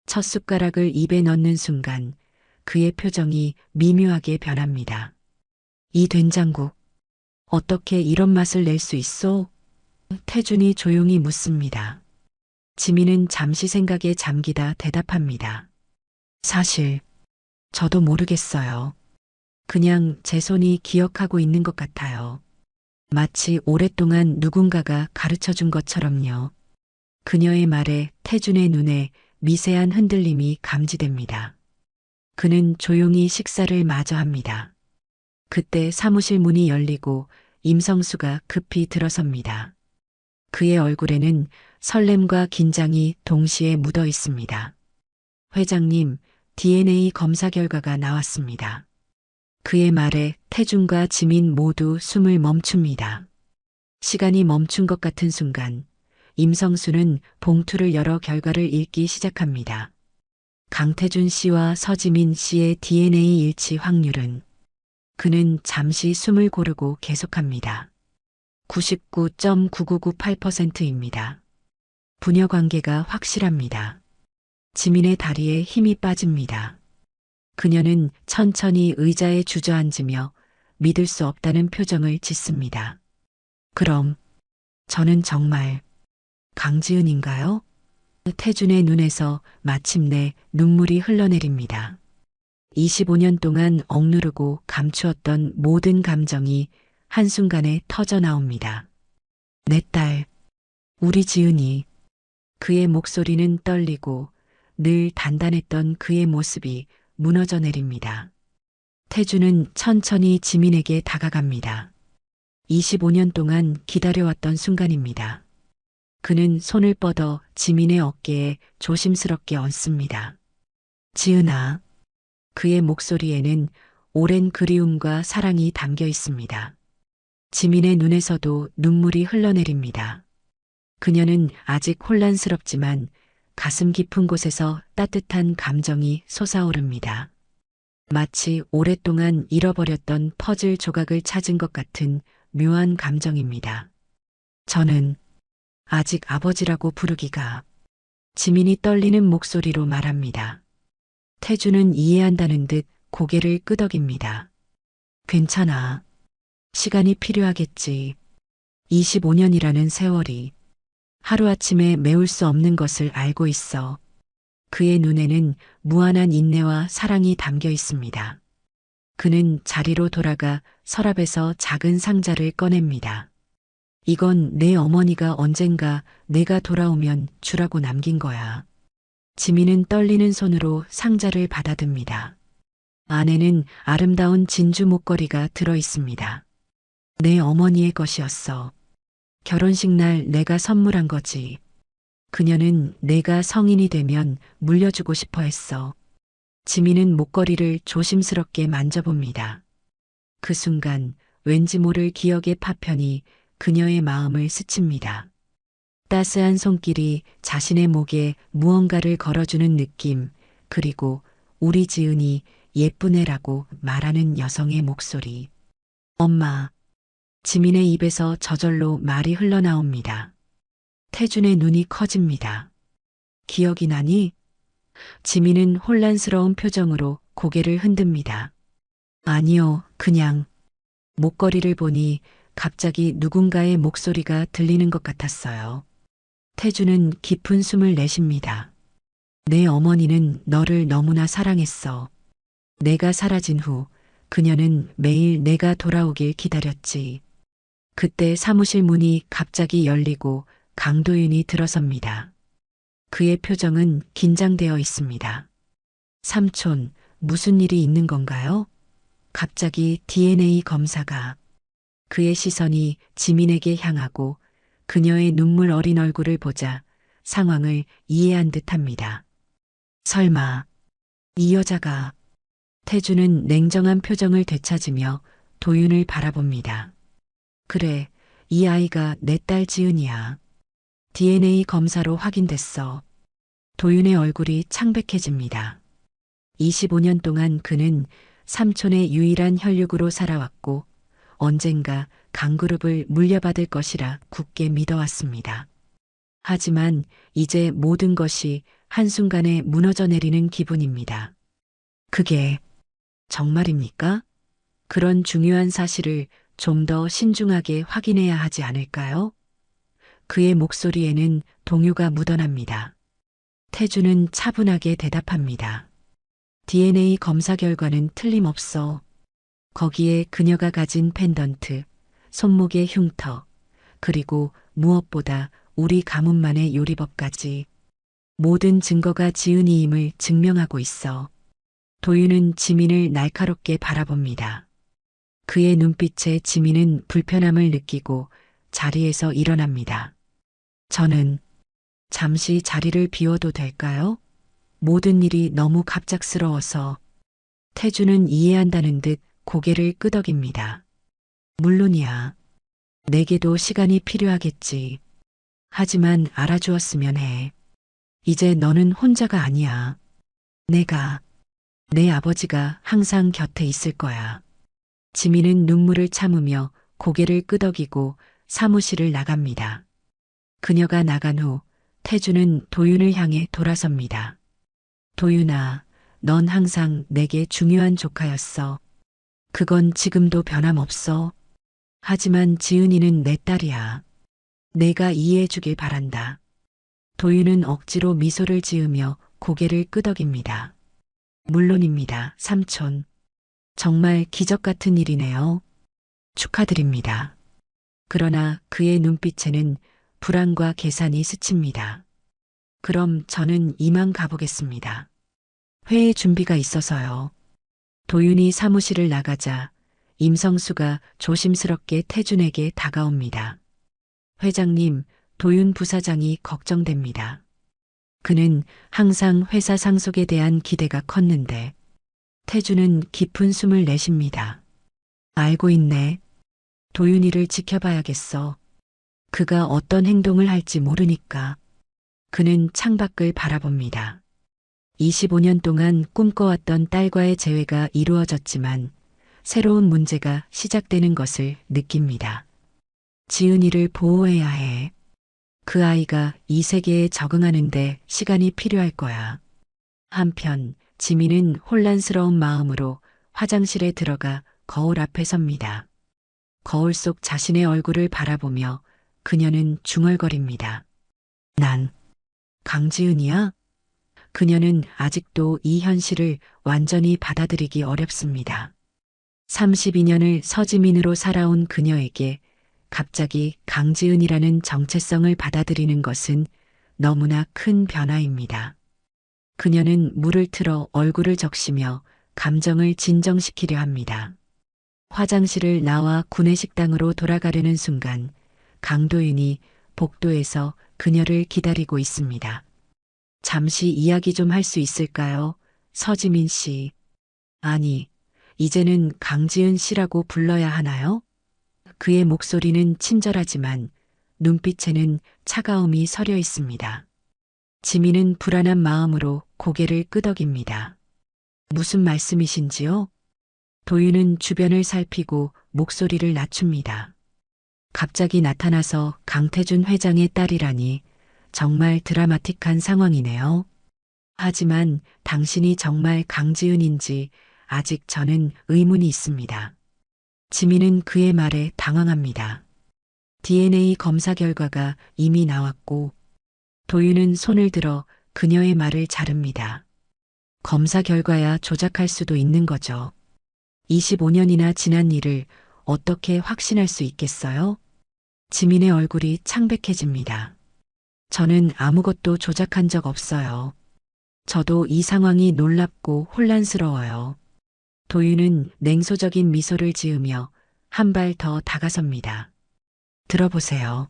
첫 숟가락을 입에 넣는 순간 그의 표정이 미묘하게 변합니다. 이 된장국, 어떻게 이런 맛을 낼 수 있어? 태준이 조용히 묻습니다. 지민은 잠시 생각에 잠기다 대답합니다. 사실, 저도 모르겠어요. 그냥 제 손이 기억하고 있는 것 같아요. 마치 오랫동안 누군가가 가르쳐 준 것처럼요. 그녀의 말에 태준의 눈에 미세한 흔들림이 감지됩니다. 그는 조용히 식사를 마저 합니다. 그때 사무실 문이 열리고 임성수가 급히 들어섭니다. 그의 얼굴에는 설렘과 긴장이 동시에 묻어 있습니다. 회장님, DNA 검사 결과가 나왔습니다. 그의 말에 태준과 지민 모두 숨을 멈춥니다. 시간이 멈춘 것 같은 순간 임성수는 봉투를 열어 결과를 읽기 시작합니다. 강태준 씨와 서지민 씨의 DNA 일치 확률은, 그는 잠시 숨을 고르고 계속합니다. 99.9998%입니다. 부녀 관계가 확실합니다. 지민의 다리에 힘이 빠집니다. 그녀는 천천히 의자에 주저앉으며 믿을 수 없다는 표정을 짓습니다. 그럼 저는 정말 강지은인가요? 태준의 눈에서 마침내 눈물이 흘러내립니다. 25년 동안 억누르고 감추었던 모든 감정이 한순간에 터져 나옵니다. 내 딸, 우리 지은이. 그의 목소리는 떨리고 늘 단단했던 그의 모습이 무너져 내립니다. 태주는 천천히 지민에게 다가갑니다. 25년 동안 기다려왔던 순간입니다. 그는 손을 뻗어 지민의 어깨에 조심스럽게 얹습니다. 지은아. 그의 목소리에는 오랜 그리움과 사랑이 담겨 있습니다. 지민의 눈에서도 눈물이 흘러내립니다. 그녀는 아직 혼란스럽지만 가슴 깊은 곳에서 따뜻한 감정이 솟아오릅니다. 마치 오랫동안 잃어버렸던 퍼즐 조각을 찾은 것 같은 묘한 감정입니다. 저는 아직 아버지라고 부르기가. 지민이 떨리는 목소리로 말합니다. 태주는 이해한다는 듯 고개를 끄덕입니다. 괜찮아. 시간이 필요하겠지. 25년이라는 세월이 하루아침에 메울 수 없는 것을 알고 있어. 그의 눈에는 무한한 인내와 사랑이 담겨 있습니다. 그는 자리로 돌아가 서랍에서 작은 상자를 꺼냅니다. 이건 내 어머니가 언젠가 내가 돌아오면 주라고 남긴 거야. 지민은 떨리는 손으로 상자를 받아듭니다. 안에는 아름다운 진주 목걸이가 들어 있습니다. 내 어머니의 것이었어. 결혼식 날 내가 선물한 거지. 그녀는 내가 성인이 되면 물려주고 싶어 했어. 지민은 목걸이를 조심스럽게 만져봅니다. 그 순간 왠지 모를 기억의 파편이 그녀의 마음을 스칩니다. 따스한 손길이 자신의 목에 무언가를 걸어주는 느낌, 그리고 우리 지은이 예쁜 애라고 말하는 여성의 목소리. 엄마. 지민의 입에서 저절로 말이 흘러나옵니다. 태준의 눈이 커집니다. 기억이 나니? 지민은 혼란스러운 표정으로 고개를 흔듭니다. 아니요, 그냥. 목걸이를 보니 갑자기 누군가의 목소리가 들리는 것 같았어요. 태주는 깊은 숨을 내쉽니다. 내 어머니는 너를 너무나 사랑했어. 내가 사라진 후 그녀는 매일 내가 돌아오길 기다렸지. 그때 사무실 문이 갑자기 열리고 강도윤이 들어섭니다. 그의 표정은 긴장되어 있습니다. 삼촌, 무슨 일이 있는 건가요? 갑자기 DNA 검사가. 그의 시선이 지민에게 향하고 그녀의 눈물 어린 얼굴을 보자 상황을 이해한 듯합니다. 설마 이 여자가. 태주는 냉정한 표정을 되찾으며 도윤을 바라봅니다. 그래, 이 아이가 내 딸 지은이야. DNA 검사로 확인됐어. 도윤의 얼굴이 창백해집니다. 25년 동안 그는 삼촌의 유일한 혈육으로 살아왔고 언젠가 강그룹을 물려받을 것이라 굳게 믿어왔습니다. 하지만 이제 모든 것이 한순간에 무너져 내리는 기분입니다. 그게 정말입니까? 그런 중요한 사실을 좀 더 신중하게 확인해야 하지 않을까요? 그의 목소리에는 동요가 묻어납니다. 태주는 차분하게 대답합니다. DNA 검사 결과는 틀림없어. 거기에 그녀가 가진 펜던트, 손목의 흉터, 그리고 무엇보다 우리 가문만의 요리법까지 모든 증거가 지은이임을 증명하고 있어. 도윤은 지민을 날카롭게 바라봅니다. 그의 눈빛에 지민은 불편함을 느끼고 자리에서 일어납니다. 저는 잠시 자리를 비워도 될까요? 모든 일이 너무 갑작스러워서. 태주는 이해한다는 듯 고개를 끄덕입니다. 물론이야. 내게도 시간이 필요하겠지. 하지만 알아주었으면 해. 이제 너는 혼자가 아니야. 내 아버지가 항상 곁에 있을 거야. 지민은 눈물을 참으며 고개를 끄덕이고 사무실을 나갑니다. 그녀가 나간 후 태주는 도윤을 향해 돌아섭니다. 도윤아, 넌 항상 내게 중요한 조카였어. 그건 지금도 변함없어. 하지만 지은이는 내 딸이야. 내가 이해해주길 바란다. 도윤은 억지로 미소를 지으며 고개를 끄덕입니다. 물론입니다, 삼촌. 정말 기적 같은 일이네요. 축하드립니다. 그러나 그의 눈빛에는 불안과 계산이 스칩니다. 그럼 저는 이만 가보겠습니다. 회의 준비가 있어서요. 도윤이 사무실을 나가자 임성수가 조심스럽게 태준에게 다가옵니다. 회장님, 도윤 부사장이 걱정됩니다. 그는 항상 회사 상속에 대한 기대가 컸는데. 태준은 깊은 숨을 내쉽니다. 알고 있네. 도윤이를 지켜봐야겠어. 그가 어떤 행동을 할지 모르니까. 그는 창밖을 바라봅니다. 25년 동안 꿈꿔왔던 딸과의 재회가 이루어졌지만 새로운 문제가 시작되는 것을 느낍니다. 지은이를 보호해야 해. 그 아이가 이 세계에 적응하는데 시간이 필요할 거야. 한편 지민은 혼란스러운 마음으로 화장실에 들어가 거울 앞에 섭니다. 거울 속 자신의 얼굴을 바라보며 그녀는 중얼거립니다. 난 강지은이야? 그녀는 아직도 이 현실을 완전히 받아들이기 어렵습니다. 32년을 서지민으로 살아온 그녀에게 갑자기 강지은이라는 정체성을 받아들이는 것은 너무나 큰 변화입니다. 그녀는 물을 틀어 얼굴을 적시며 감정을 진정시키려 합니다. 화장실을 나와 구내식당으로 돌아가려는 순간 강도윤이 복도에서 그녀를 기다리고 있습니다. 잠시 이야기 좀 할 수 있을까요? 서지민 씨. 아니, 이제는 강지은 씨라고 불러야 하나요? 그의 목소리는 친절하지만 눈빛에는 차가움이 서려 있습니다. 지민은 불안한 마음으로 고개를 끄덕입니다. 무슨 말씀이신지요? 도윤은 주변을 살피고 목소리를 낮춥니다. 갑자기 나타나서 강태준 회장의 딸이라니 정말 드라마틱한 상황이네요. 하지만 당신이 정말 강지은인지 아직 저는 의문이 있습니다. 지민은 그의 말에 당황합니다. DNA 검사 결과가 이미 나왔고 도윤은 손을 들어 그녀의 말을 자릅니다. 검사 결과야 조작할 수도 있는 거죠. 25년이나 지난 일을 어떻게 확신할 수 있겠어요? 지민의 얼굴이 창백해집니다. 저는 아무것도 조작한 적 없어요. 저도 이 상황이 놀랍고 혼란스러워요. 도윤은 냉소적인 미소를 지으며 한 발 더 다가섭니다. 들어보세요.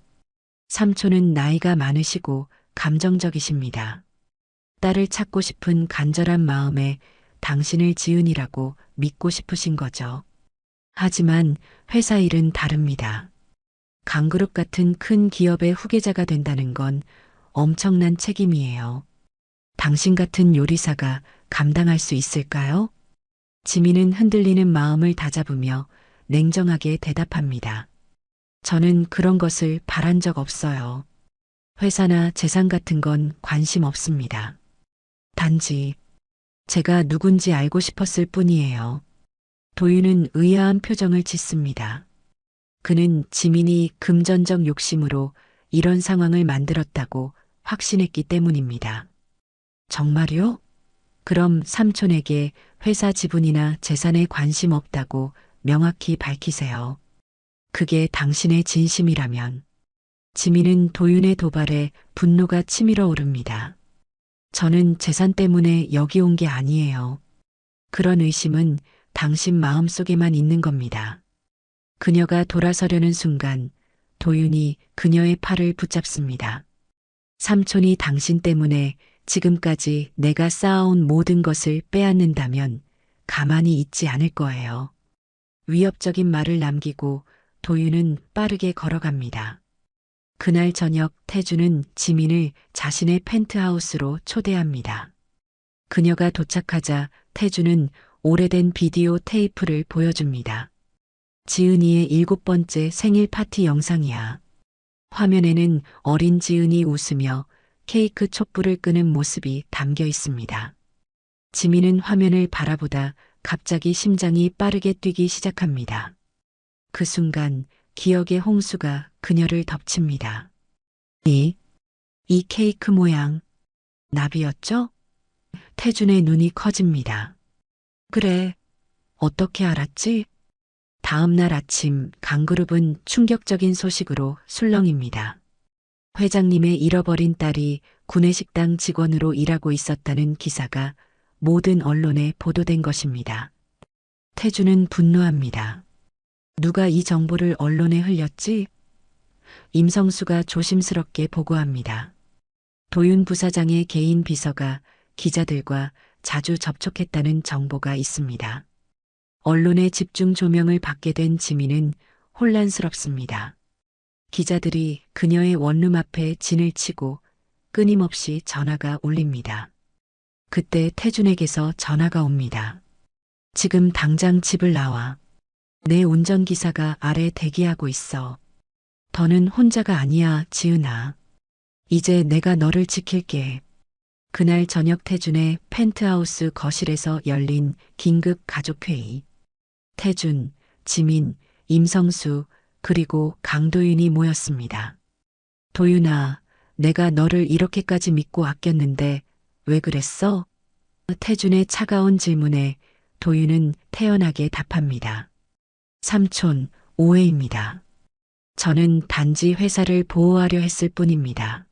삼촌은 나이가 많으시고 감정적이십니다. 딸을 찾고 싶은 간절한 마음에 당신을 지은이라고 믿고 싶으신 거죠. 하지만 회사 일은 다릅니다. 강그룹 같은 큰 기업의 후계자가 된다는 건 엄청난 책임이에요. 당신 같은 요리사가 감당할 수 있을까요? 지민은 흔들리는 마음을 다잡으며 냉정하게 대답합니다. 저는 그런 것을 바란 적 없어요. 회사나 재산 같은 건 관심 없습니다. 단지 제가 누군지 알고 싶었을 뿐이에요. 도윤은 의아한 표정을 짓습니다. 그는 지민이 금전적 욕심으로 이런 상황을 만들었다고 확신했기 때문입니다. 정말요? 그럼 삼촌에게 회사 지분이나 재산에 관심 없다고 명확히 밝히세요. 그게 당신의 진심이라면. 지민은 도윤의 도발에 분노가 치밀어 오릅니다. 저는 재산 때문에 여기 온 게 아니에요. 그런 의심은 당신 마음속에만 있는 겁니다. 그녀가 돌아서려는 순간 도윤이 그녀의 팔을 붙잡습니다. 삼촌이 당신 때문에 지금까지 내가 쌓아온 모든 것을 빼앗는다면 가만히 있지 않을 거예요. 위협적인 말을 남기고 도윤은 빠르게 걸어갑니다. 그날 저녁 태주는 지민을 자신의 펜트하우스로 초대합니다. 그녀가 도착하자 태주는 오래된 비디오 테이프를 보여줍니다. 지은이의 7번째 생일 파티 영상이야. 화면에는 어린 지은이 웃으며 케이크 촛불을 끄는 모습이 담겨 있습니다. 지민은 화면을 바라보다 갑자기 심장이 빠르게 뛰기 시작합니다. 그 순간 기억의 홍수가 그녀를 덮칩니다. 이 케이크 모양, 나비였죠? 태준의 눈이 커집니다. 그래, 어떻게 알았지? 다음 날 아침 강그룹은 충격적인 소식으로 술렁입니다. 회장님의 잃어버린 딸이 구내식당 직원으로 일하고 있었다는 기사가 모든 언론에 보도된 것입니다. 태주는 분노합니다. 누가 이 정보를 언론에 흘렸지? 임성수가 조심스럽게 보고합니다. 도윤 부사장의 개인 비서가 기자들과 자주 접촉했다는 정보가 있습니다. 언론의 집중 조명을 받게 된 지민은 혼란스럽습니다. 기자들이 그녀의 원룸 앞에 진을 치고 끊임없이 전화가 울립니다. 그때 태준에게서 전화가 옵니다. 지금 당장 집을 나와. 내 운전기사가 아래 대기하고 있어. 더는 혼자가 아니야, 지은아. 이제 내가 너를 지킬게. 그날 저녁 태준의 펜트하우스 거실에서 열린 긴급 가족회의. 태준, 지민, 임성수, 그리고 강도윤이 모였습니다. 도윤아, 내가 너를 이렇게까지 믿고 아꼈는데 왜 그랬어? 태준의 차가운 질문에 도윤은 태연하게 답합니다. 삼촌, 오해입니다. 저는 단지 회사를 보호하려 했을 뿐입니다.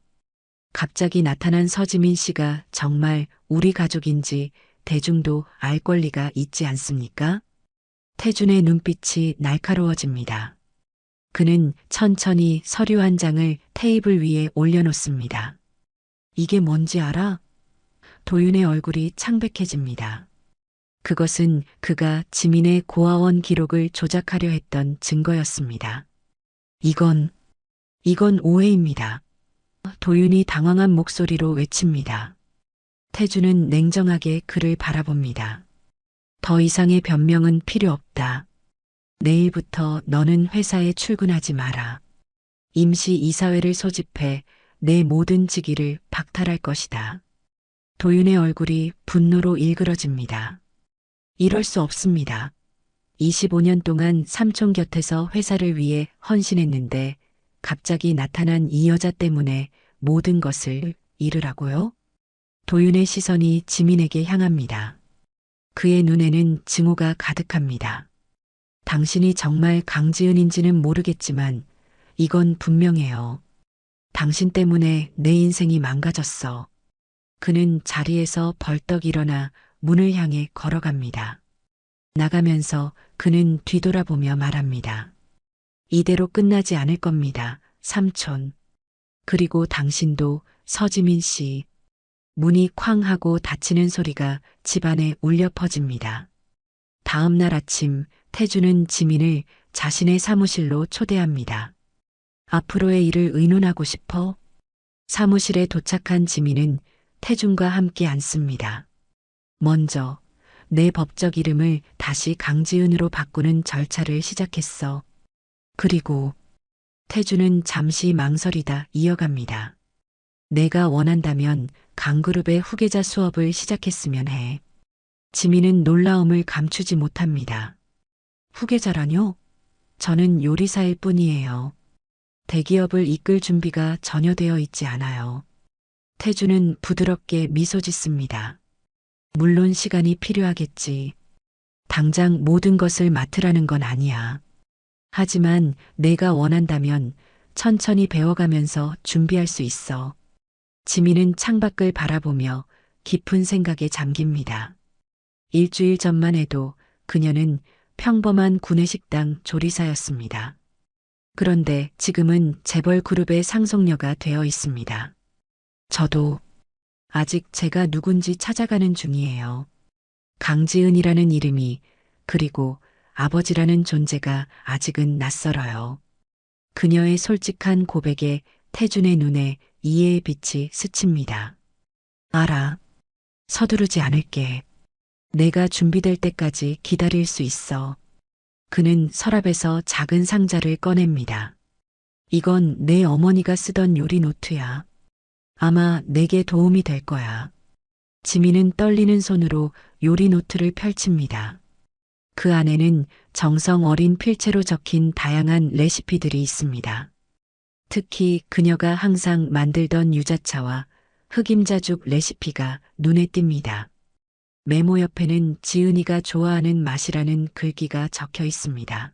갑자기 나타난 서지민 씨가 정말 우리 가족인지 대중도 알 권리가 있지 않습니까? 태준의 눈빛이 날카로워집니다. 그는 천천히 서류 한 장을 테이블 위에 올려놓습니다. 이게 뭔지 알아? 도윤의 얼굴이 창백해집니다. 그것은 그가 지민의 고아원 기록을 조작하려 했던 증거였습니다. 이건 오해입니다. 도윤이 당황한 목소리로 외칩니다. 태주는 냉정하게 그를 바라봅니다. 더 이상의 변명은 필요 없다. 내일부터 너는 회사에 출근하지 마라. 임시 이사회를 소집해 내 모든 직위를 박탈할 것이다. 도윤의 얼굴이 분노로 일그러집니다. 이럴 수 없습니다. 25년 동안 삼촌 곁에서 회사를 위해 헌신했는데 갑자기 나타난 이 여자 때문에 모든 것을 잃으라고요? 도윤의 시선이 지민에게 향합니다. 그의 눈에는 증오가 가득합니다. 당신이 정말 강지은인지는 모르겠지만 이건 분명해요. 당신 때문에 내 인생이 망가졌어. 그는 자리에서 벌떡 일어나 문을 향해 걸어갑니다. 나가면서 그는 뒤돌아보며 말합니다. 이대로 끝나지 않을 겁니다, 삼촌. 그리고 당신도 서지민 씨. 문이 쾅 하고 닫히는 소리가 집안에 울려 퍼집니다. 다음 날 아침 태주는 지민을 자신의 사무실로 초대합니다. 앞으로의 일을 의논하고 싶어? 사무실에 도착한 지민은 태준과 함께 앉습니다. 먼저 내 법적 이름을 다시 강지은으로 바꾸는 절차를 시작했어. 그리고 태주는 잠시 망설이다 이어갑니다. 내가 원한다면 강그룹의 후계자 수업을 시작했으면 해. 지민은 놀라움을 감추지 못합니다. 후계자라뇨? 저는 요리사일 뿐이에요. 대기업을 이끌 준비가 전혀 되어 있지 않아요. 태주는 부드럽게 미소 짓습니다. 물론 시간이 필요하겠지. 당장 모든 것을 맡으라는 건 아니야. 하지만 내가 원한다면 천천히 배워가면서 준비할 수 있어. 지민은 창밖을 바라보며 깊은 생각에 잠깁니다. 일주일 전만 해도 그녀는 평범한 구내식당 조리사였습니다. 그런데 지금은 재벌 그룹의 상속녀가 되어 있습니다. 저도 아직 제가 누군지 찾아가는 중이에요. 강지은이라는 이름이, 그리고 아버지라는 존재가 아직은 낯설어요. 그녀의 솔직한 고백에 태준의 눈에 이해의 빛이 스칩니다. 알아. 서두르지 않을게. 내가 준비될 때까지 기다릴 수 있어. 그는 서랍에서 작은 상자를 꺼냅니다. 이건 내 어머니가 쓰던 요리 노트야. 아마 내게 도움이 될 거야. 지민은 떨리는 손으로 요리 노트를 펼칩니다. 그 안에는 정성 어린 필체로 적힌 다양한 레시피들이 있습니다. 특히 그녀가 항상 만들던 유자차와 흑임자죽 레시피가 눈에 띕니다. 메모 옆에는 지은이가 좋아하는 맛이라는 글귀가 적혀 있습니다.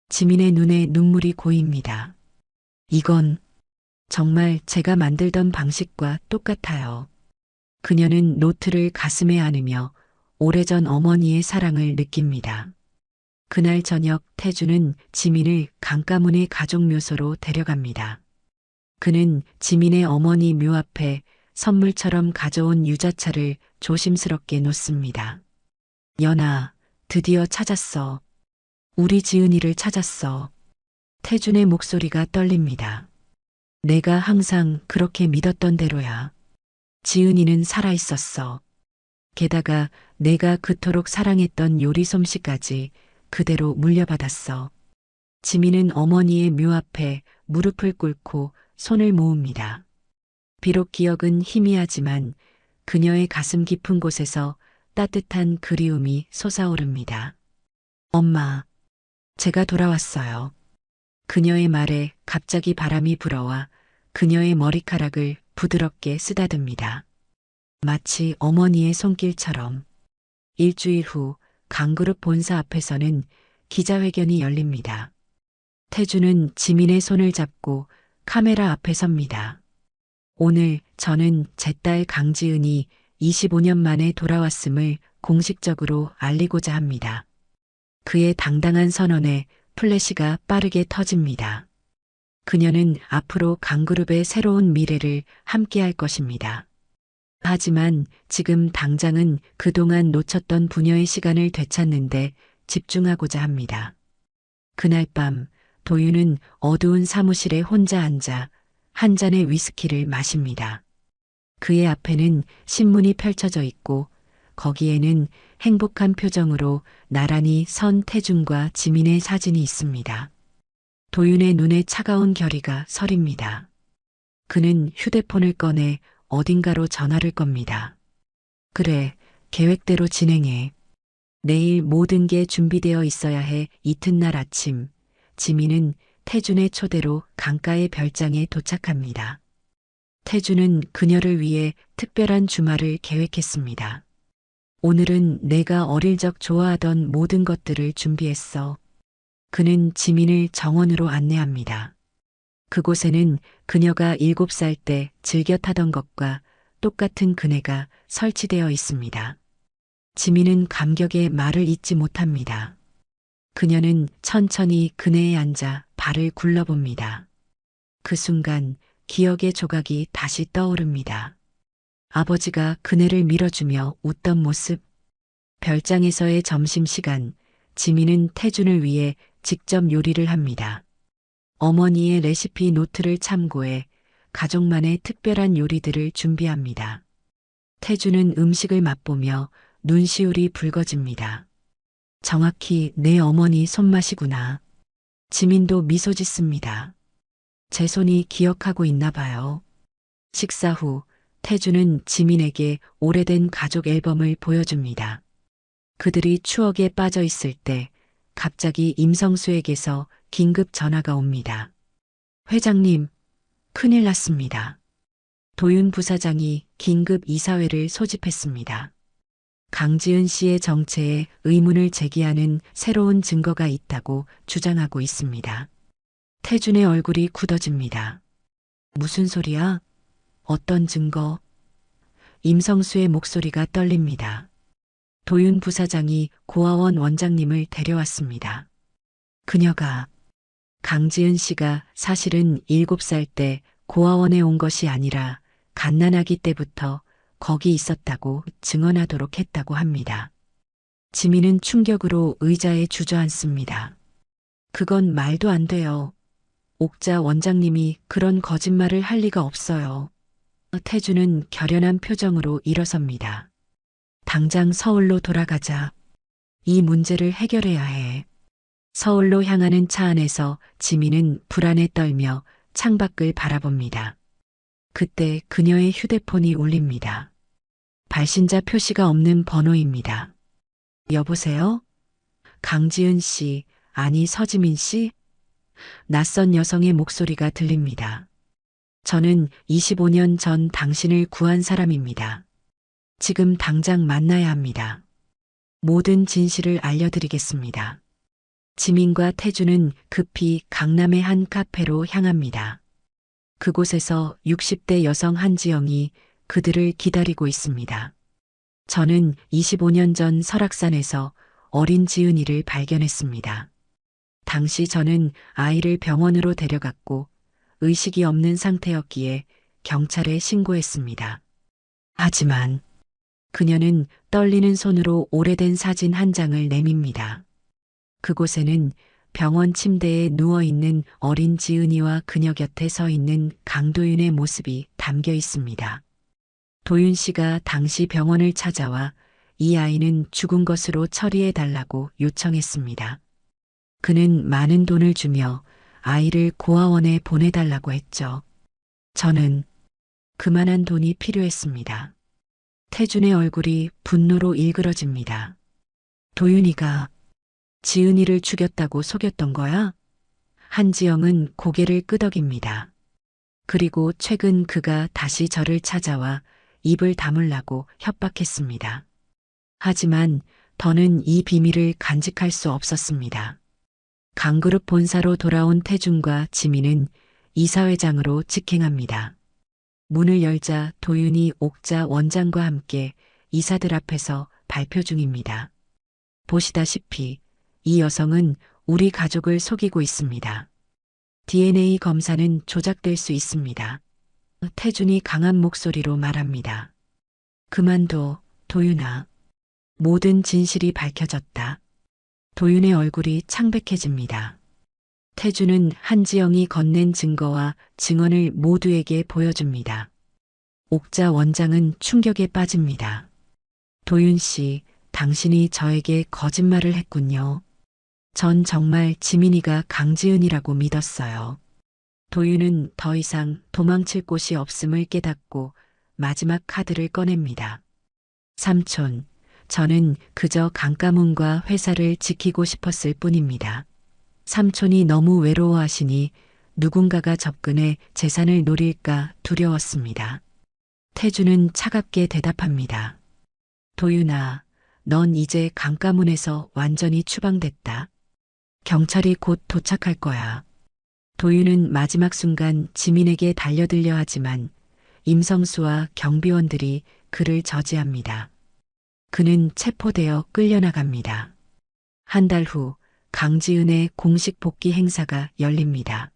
지민의 눈에 눈물이 고입니다. 이건 정말 제가 만들던 방식과 똑같아요. 그녀는 노트를 가슴에 안으며 오래전 어머니의 사랑을 느낍니다. 그날 저녁 태주는 지민을 강가문의 가족 묘소로 데려갑니다. 그는 지민의 어머니 묘 앞에 선물처럼 가져온 유자차를 조심스럽게 놓습니다. 연아, 드디어 찾았어. 우리 지은이를 찾았어. 태준의 목소리가 떨립니다. 내가 항상 그렇게 믿었던 대로야. 지은이는 살아있었어. 게다가 내가 그토록 사랑했던 요리 솜씨까지 그대로 물려받았어. 지민은 어머니의 묘 앞에 무릎을 꿇고 손을 모읍니다. 비록 기억은 희미하지만 그녀의 가슴 깊은 곳에서 따뜻한 그리움이 솟아오릅니다. 엄마, 제가 돌아왔어요. 그녀의 말에 갑자기 바람이 불어와 그녀의 머리카락을 부드럽게 쓰다듬니다. 마치 어머니의 손길처럼. 일주일 후 강그룹 본사 앞에서는 기자회견이 열립니다. 태주는 지민의 손을 잡고 카메라 앞에 섭니다. 오늘 저는 제 딸 강지은이 25년 만에 돌아왔음을 공식적으로 알리고자 합니다. 그의 당당한 선언에 플래시가 빠르게 터집니다. 그녀는 앞으로 강그룹의 새로운 미래를 함께할 것입니다. 하지만 지금 당장은 그동안 놓쳤던 부녀의 시간을 되찾는데 집중하고자 합니다. 그날 밤 도윤은 어두운 사무실에 혼자 앉아 한 잔의 위스키를 마십니다. 그의 앞에는 신문이 펼쳐져 있고 거기에는 행복한 표정으로 나란히 선 태준과 지민의 사진이 있습니다. 도윤의 눈에 차가운 결의가 서립니다. 그는 휴대폰을 꺼내 어딘가로 전화를 겁니다. 그래, 계획대로 진행해. 내일 모든 게 준비되어 있어야 해. 이튿날 아침, 지민은 태준의 초대로 강가의 별장에 도착합니다. 태준은 그녀를 위해 특별한 주말을 계획했습니다. 오늘은 내가 어릴 적 좋아하던 모든 것들을 준비했어. 그는 지민을 정원으로 안내합니다. 그곳에는 그녀가 7살 때 즐겨 타던 것과 똑같은 그네가 설치되어 있습니다. 지민은 감격에 말을 잇지 못합니다. 그녀는 천천히 그네에 앉아 발을 굴러봅니다. 그 순간 기억의 조각이 다시 떠오릅니다. 아버지가 그네를 밀어주며 웃던 모습. 별장에서의 점심시간, 지민은 태준을 위해 직접 요리를 합니다. 어머니의 레시피 노트를 참고해 가족만의 특별한 요리들을 준비합니다. 태준은 음식을 맛보며 눈시울이 붉어집니다. 정확히 내 어머니 손맛이구나. 지민도 미소 짓습니다. 제 손이 기억하고 있나 봐요. 식사 후 태주는 지민에게 오래된 가족 앨범을 보여줍니다. 그들이 추억에 빠져 있을 때 갑자기 임성수에게서 긴급 전화가 옵니다. 회장님, 큰일 났습니다. 도윤 부사장이 긴급 이사회를 소집했습니다. 강지은 씨의 정체에 의문을 제기하는 새로운 증거가 있다고 주장하고 있습니다. 태준의 얼굴이 굳어집니다. 무슨 소리야? 어떤 증거? 임성수의 목소리가 떨립니다. 도윤 부사장이 고아원 원장님을 데려왔습니다. 그녀가 강지은 씨가 사실은 7살 때 고아원에 온 것이 아니라 갓난아기 때부터 거기 있었다고 증언하도록 했다고 합니다. 지민은 충격으로 의자에 주저앉습니다. 그건 말도 안 돼요. 옥자 원장님이 그런 거짓말을 할 리가 없어요. 태주는 결연한 표정으로 일어섭니다. 당장 서울로 돌아가자. 이 문제를 해결해야 해. 서울로 향하는 차 안에서 지민은 불안에 떨며 창밖을 바라봅니다. 그때 그녀의 휴대폰이 울립니다. 발신자 표시가 없는 번호입니다. 여보세요? 강지은 씨, 아니 서지민 씨? 낯선 여성의 목소리가 들립니다. 저는 25년 전 당신을 구한 사람입니다. 지금 당장 만나야 합니다. 모든 진실을 알려드리겠습니다. 지민과 태주는 급히 강남의 한 카페로 향합니다. 그곳에서 60대 여성 한지영이 그들을 기다리고 있습니다. 저는 25년 전 설악산에서 어린 지은이를 발견했습니다. 당시 저는 아이를 병원으로 데려갔고 의식이 없는 상태였기에 경찰에 신고했습니다. 하지만 그녀는 떨리는 손으로 오래된 사진 한 장을 내밉니다. 그곳에는 병원 침대에 누워있는 어린 지은이와 그녀 곁에 서 있는 강도윤의 모습이 담겨 있습니다. 도윤 씨가 당시 병원을 찾아와 이 아이는 죽은 것으로 처리해 달라고 요청했습니다. 그는 많은 돈을 주며 아이를 고아원에 보내달라고 했죠. 저는 그만한 돈이 필요했습니다. 태준의 얼굴이 분노로 일그러집니다. 도윤이가 지은이를 죽였다고 속였던 거야? 한지영은 고개를 끄덕입니다. 그리고 최근 그가 다시 저를 찾아와 입을 다물라고 협박했습니다. 하지만 더는 이 비밀을 간직할 수 없었습니다. 강그룹 본사로 돌아온 태준과 지민은 이사회장으로 직행합니다. 문을 열자 도윤이 옥자 원장과 함께 이사들 앞에서 발표 중입니다. 보시다시피 이 여성은 우리 가족을 속이고 있습니다. DNA 검사는 조작될 수 있습니다. 태준이 강한 목소리로 말합니다. 그만둬, 도윤아. 모든 진실이 밝혀졌다. 도윤의 얼굴이 창백해집니다. 태준은 한지영이 건넨 증거와 증언을 모두에게 보여줍니다. 옥자 원장은 충격에 빠집니다. 도윤 씨, 당신이 저에게 거짓말을 했군요. 전 정말 지민이가 강지은이라고 믿었어요. 도윤은 더 이상 도망칠 곳이 없음을 깨닫고 마지막 카드를 꺼냅니다. 삼촌, 저는 그저 강가문과 회사를 지키고 싶었을 뿐입니다. 삼촌이 너무 외로워하시니 누군가가 접근해 재산을 노릴까 두려웠습니다. 태주는 차갑게 대답합니다. 도윤아, 넌 이제 강가문에서 완전히 추방됐다. 경찰이 곧 도착할 거야. 도윤은 마지막 순간 지민에게 달려들려 하지만 임성수와 경비원들이 그를 저지합니다. 그는 체포되어 끌려나갑니다. 한 달 후 강지은의 공식 복귀 행사가 열립니다.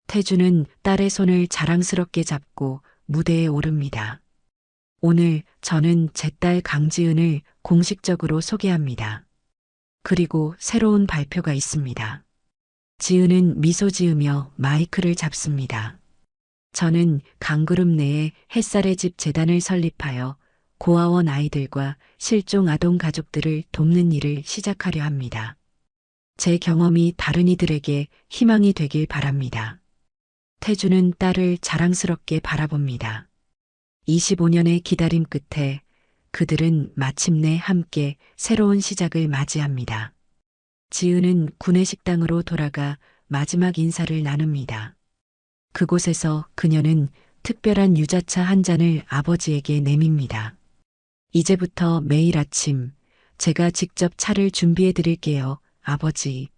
태주는 딸의 손을 자랑스럽게 잡고 무대에 오릅니다. 오늘 저는 제 딸 강지은을 공식적으로 소개합니다. 그리고 새로운 발표가 있습니다. 지은은 미소 지으며 마이크를 잡습니다. 저는 강그룹 내에 햇살의 집 재단을 설립하여 고아원 아이들과 실종 아동 가족들을 돕는 일을 시작하려 합니다. 제 경험이 다른 이들에게 희망이 되길 바랍니다. 태주는 딸을 자랑스럽게 바라봅니다. 25년의 기다림 끝에 그들은 마침내 함께 새로운 시작을 맞이합니다. 지은은 구내식당으로 돌아가 마지막 인사를 나눕니다. 그곳에서 그녀는 특별한 유자차 한 잔을 아버지에게 내밉니다. 이제부터 매일 아침 제가 직접 차를 준비해 드릴게요, 아버지.